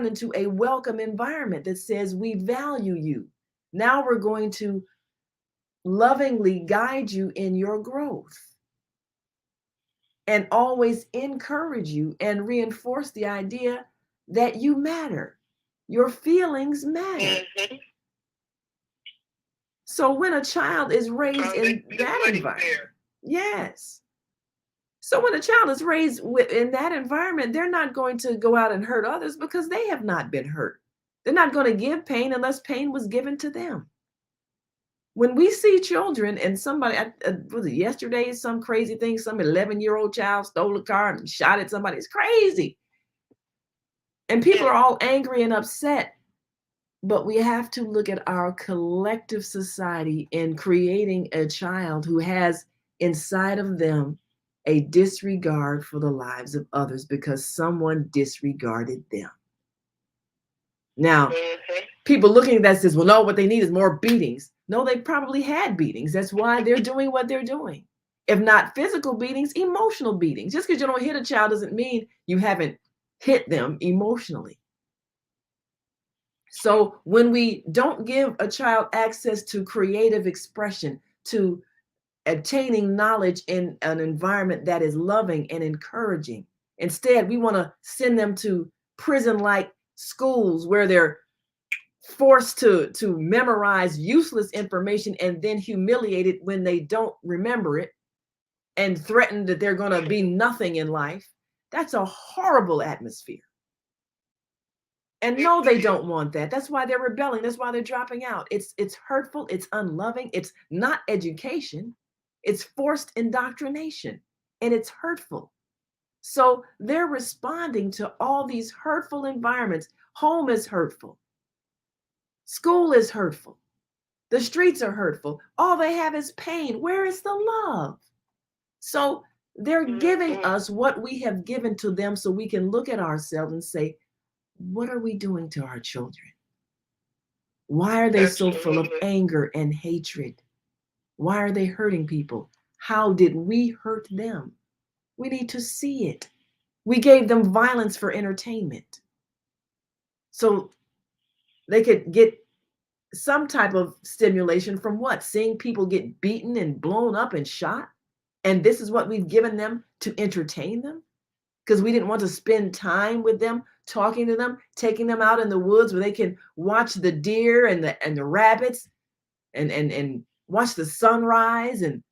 into a welcome environment that says, we value you. Now we're going to lovingly guide you in your growth and always encourage you and reinforce the idea that you matter. Your feelings matter. So when a child is raised in that environment, yes. So when a child is raised in that environment, they're not going to go out and hurt others because they have not been hurt. They're not going to give pain unless pain was given to them. When we see children and somebody, was it yesterday, some crazy thing, some 11-year-old child stole a car and shot at somebody. It's crazy. And people are all angry and upset. But we have to look at our collective society in creating a child who has inside of them a disregard for the lives of others because someone disregarded them. Now, people looking at that says, well, no, what they need is more beatings. No, they probably had beatings. That's why they're doing what they're doing. If not physical beatings, emotional beatings. Just because you don't hit a child doesn't mean you haven't hit them emotionally. So when we don't give a child access to creative expression, to obtaining knowledge in an environment that is loving and encouraging, instead we want to send them to prison-like schools where they're forced to memorize useless information and then humiliated when they don't remember it and threatened that they're going to be nothing in life. That's a horrible atmosphere. And no, they don't want that. That's why they're rebelling. That's why they're dropping out. It's hurtful. It's unloving. It's not education. It's forced indoctrination, and it's hurtful. So they're responding to all these hurtful environments. Home is hurtful. School is hurtful. The streets are hurtful. All they have is pain. Where is the love? So they're giving us what we have given to them so we can look at ourselves and say, what are we doing to our children? Why are they so full of anger and hatred? Why are they hurting people? How did we hurt them? We need to see it. We gave them violence for entertainment. So they could get some type of stimulation from what? Seeing people get beaten and blown up and shot? And this is what we've given them to entertain them? Because we didn't want to spend time with them, talking to them, taking them out in the woods where they can watch the deer and the rabbits and watch the sunrise and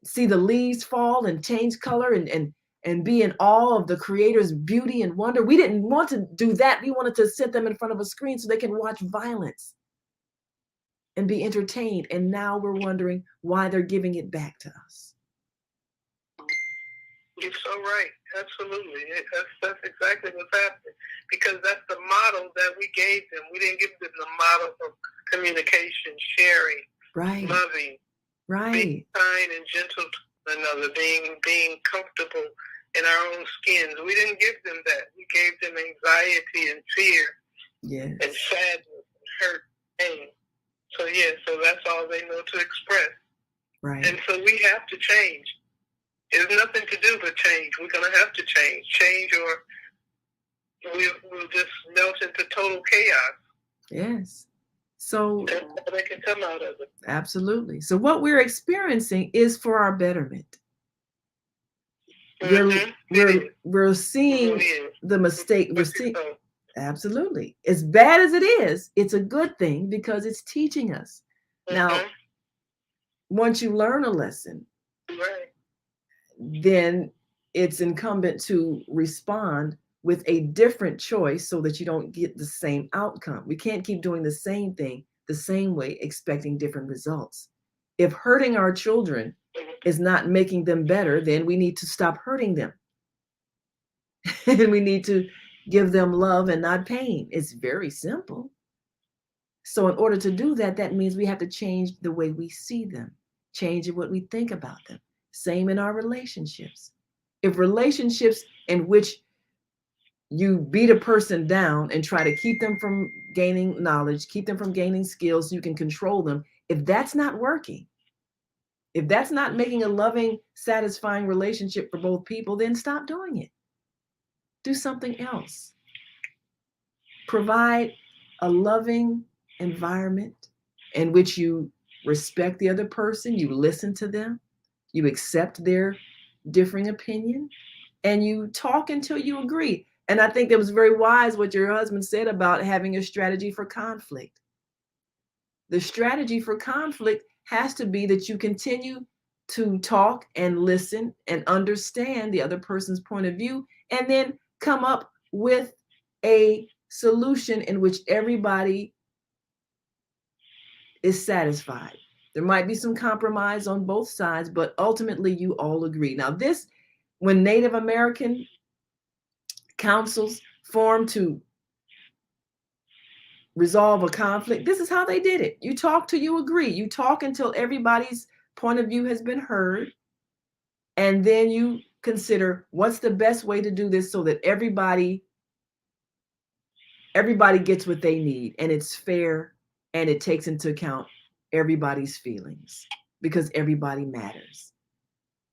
see the leaves fall and change color and be in awe of the Creator's beauty and wonder. We didn't want to do that. We wanted to sit them in front of a screen so they can watch violence and be entertained. And now we're wondering why they're giving it back to us. You're so right. Absolutely. That's exactly what's happening. Because that's the model that we gave them. We didn't give them the model of communication, sharing, loving, being kind and gentle to one another, being comfortable in our own skins. We didn't give them that. We gave them anxiety and fear and sadness and hurt, pain. So that's all they know to express. Right. And so we have to change. There's nothing to do but change. We're going to have to change, or we'll just melt into total chaos. Yes. So they can come out of it. Absolutely. So what we're experiencing is for our betterment. We're seeing the mistake. We're seeing absolutely. As bad as it is, it's a good thing because it's teaching us. Now, once you learn a lesson, Right. then it's incumbent to respond with a different choice so that you don't get the same outcome. We can't keep doing the same thing the same way, expecting different results. If hurting our children is not making them better, then we need to stop hurting them. And we need to give them love and not pain. It's very simple. So in order to do that, that means we have to change the way we see them, change what we think about them. Same in our relationships. If relationships in which you beat a person down and try to keep them from gaining knowledge, keep them from gaining skills so you can control them, if that's not working, if that's not making a loving, satisfying relationship for both people, then stop doing it. Do something else. Provide a loving environment in which you respect the other person, you listen to them, you accept their differing opinion, and you talk until you agree. And I think it was very wise what your husband said about having a strategy for conflict. The strategy for conflict has to be that you continue to talk and listen and understand the other person's point of view, and then come up with a solution in which everybody is satisfied. There might be some compromise on both sides, but ultimately you all agree. Now this, when Native American councils formed to resolve a conflict, this is how they did it. You talk till you agree. You talk until everybody's point of view has been heard. And then you consider what's the best way to do this so that everybody gets what they need, and it's fair, and it takes into account everybody's feelings, because everybody matters.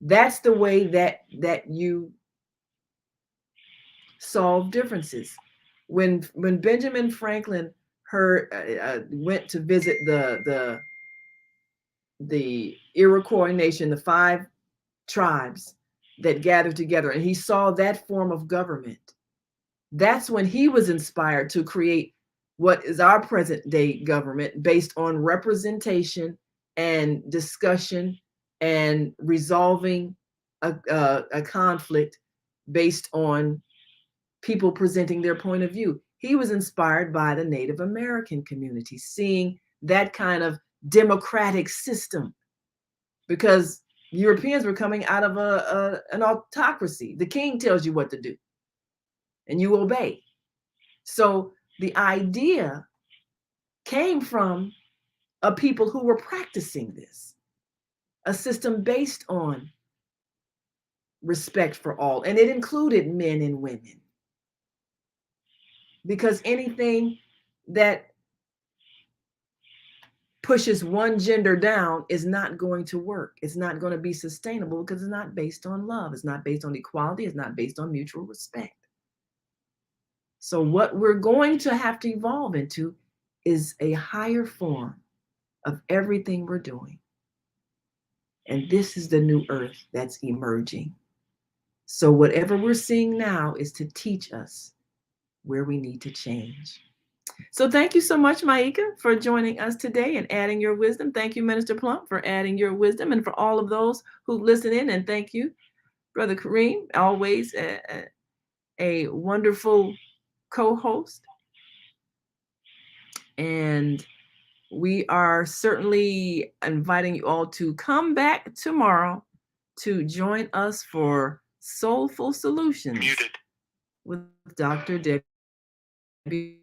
That's the way that you solve differences. When Benjamin Franklin went to visit the Iroquois nation, the 5 tribes that gathered together, and he saw that form of government, that's when he was inspired to create what is our present day government, based on representation and discussion and resolving a conflict based on people presenting their point of view. He was inspired by the Native American community, seeing that kind of democratic system, because Europeans were coming out of an autocracy. The king tells you what to do and you obey. So the idea came from a people who were practicing this, a system based on respect for all, and it included men and women, because anything that pushes one gender down is not going to work. It's not going to be sustainable, because it's not based on love. It's not based on equality. It's not based on mutual respect. So what we're going to have to evolve into is a higher form of everything we're doing. And this is the new earth that's emerging. So whatever we're seeing now is to teach us where we need to change. So thank you so much, Maika, for joining us today and adding your wisdom. Thank you, Minister Plump, for adding your wisdom, and for all of those who listen in. And thank you, Brother Kareem, always a wonderful co-host. And we are certainly inviting you all to come back tomorrow to join us for Soulful Solutions with Dr. Debbie.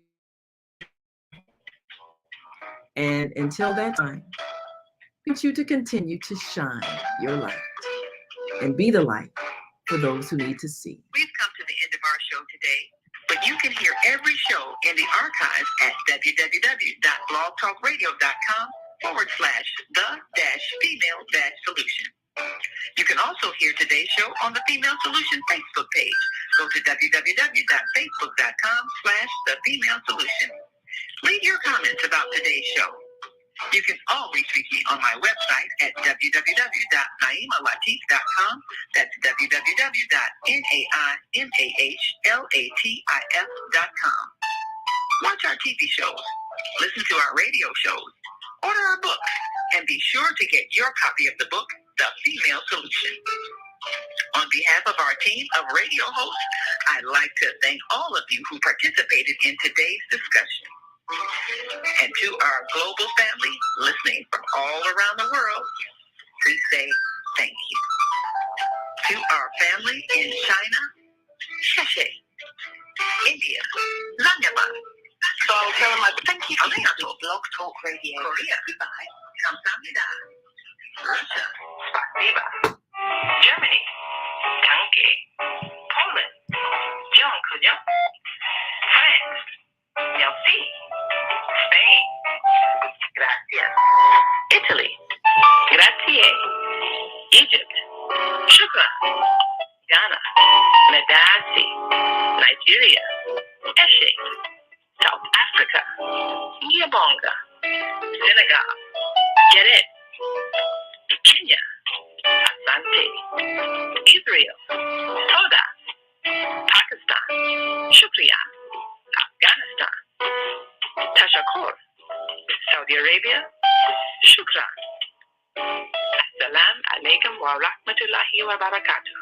And until that time, I want you to continue to shine your light and be the light for those who need to see. We've come to the end of our show today, but you can hear every show in the archives at www.blogtalkradio.com/the-female-solution. You can also hear today's show on the Female Solution Facebook page. Go to www.facebook.com/the-female-solution. Leave your comments about today's show. You can always reach me on my website at www.naimalatif.com. That's www.naimalatif.com. Watch our TV shows, listen to our radio shows, Order our book and be sure to get your copy of the book, The Female Solution. On behalf of our team of radio hosts, I'd like to thank all of you who participated in today's discussion. And to our global family listening from all around the world, we say thank you. To our family in China, Sheshe, India, Zanyama. So I'll tell them thank you for listening to Blog Talk Radio. Korea, goodbye. 감사합니다. Russia, spasiba. Germany, danke. Poland, dziękuję. France, merci. Spain, gracias. Italy, grazie. Egypt, shukran. Ghana, nadasi. Nigeria, eshe. South Africa, Nyabonga. Senegal, Geret. Kenya, Asante. Israel, Toda. Pakistan, Shukriya. Afghanistan, Tashakur. Saudi Arabia, Shukran. Assalamu alaikum wa rahmatullahi wa barakatuh.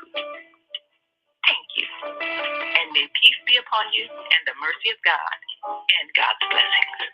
Thank you. And may peace be upon you and the mercy of God and God's blessings.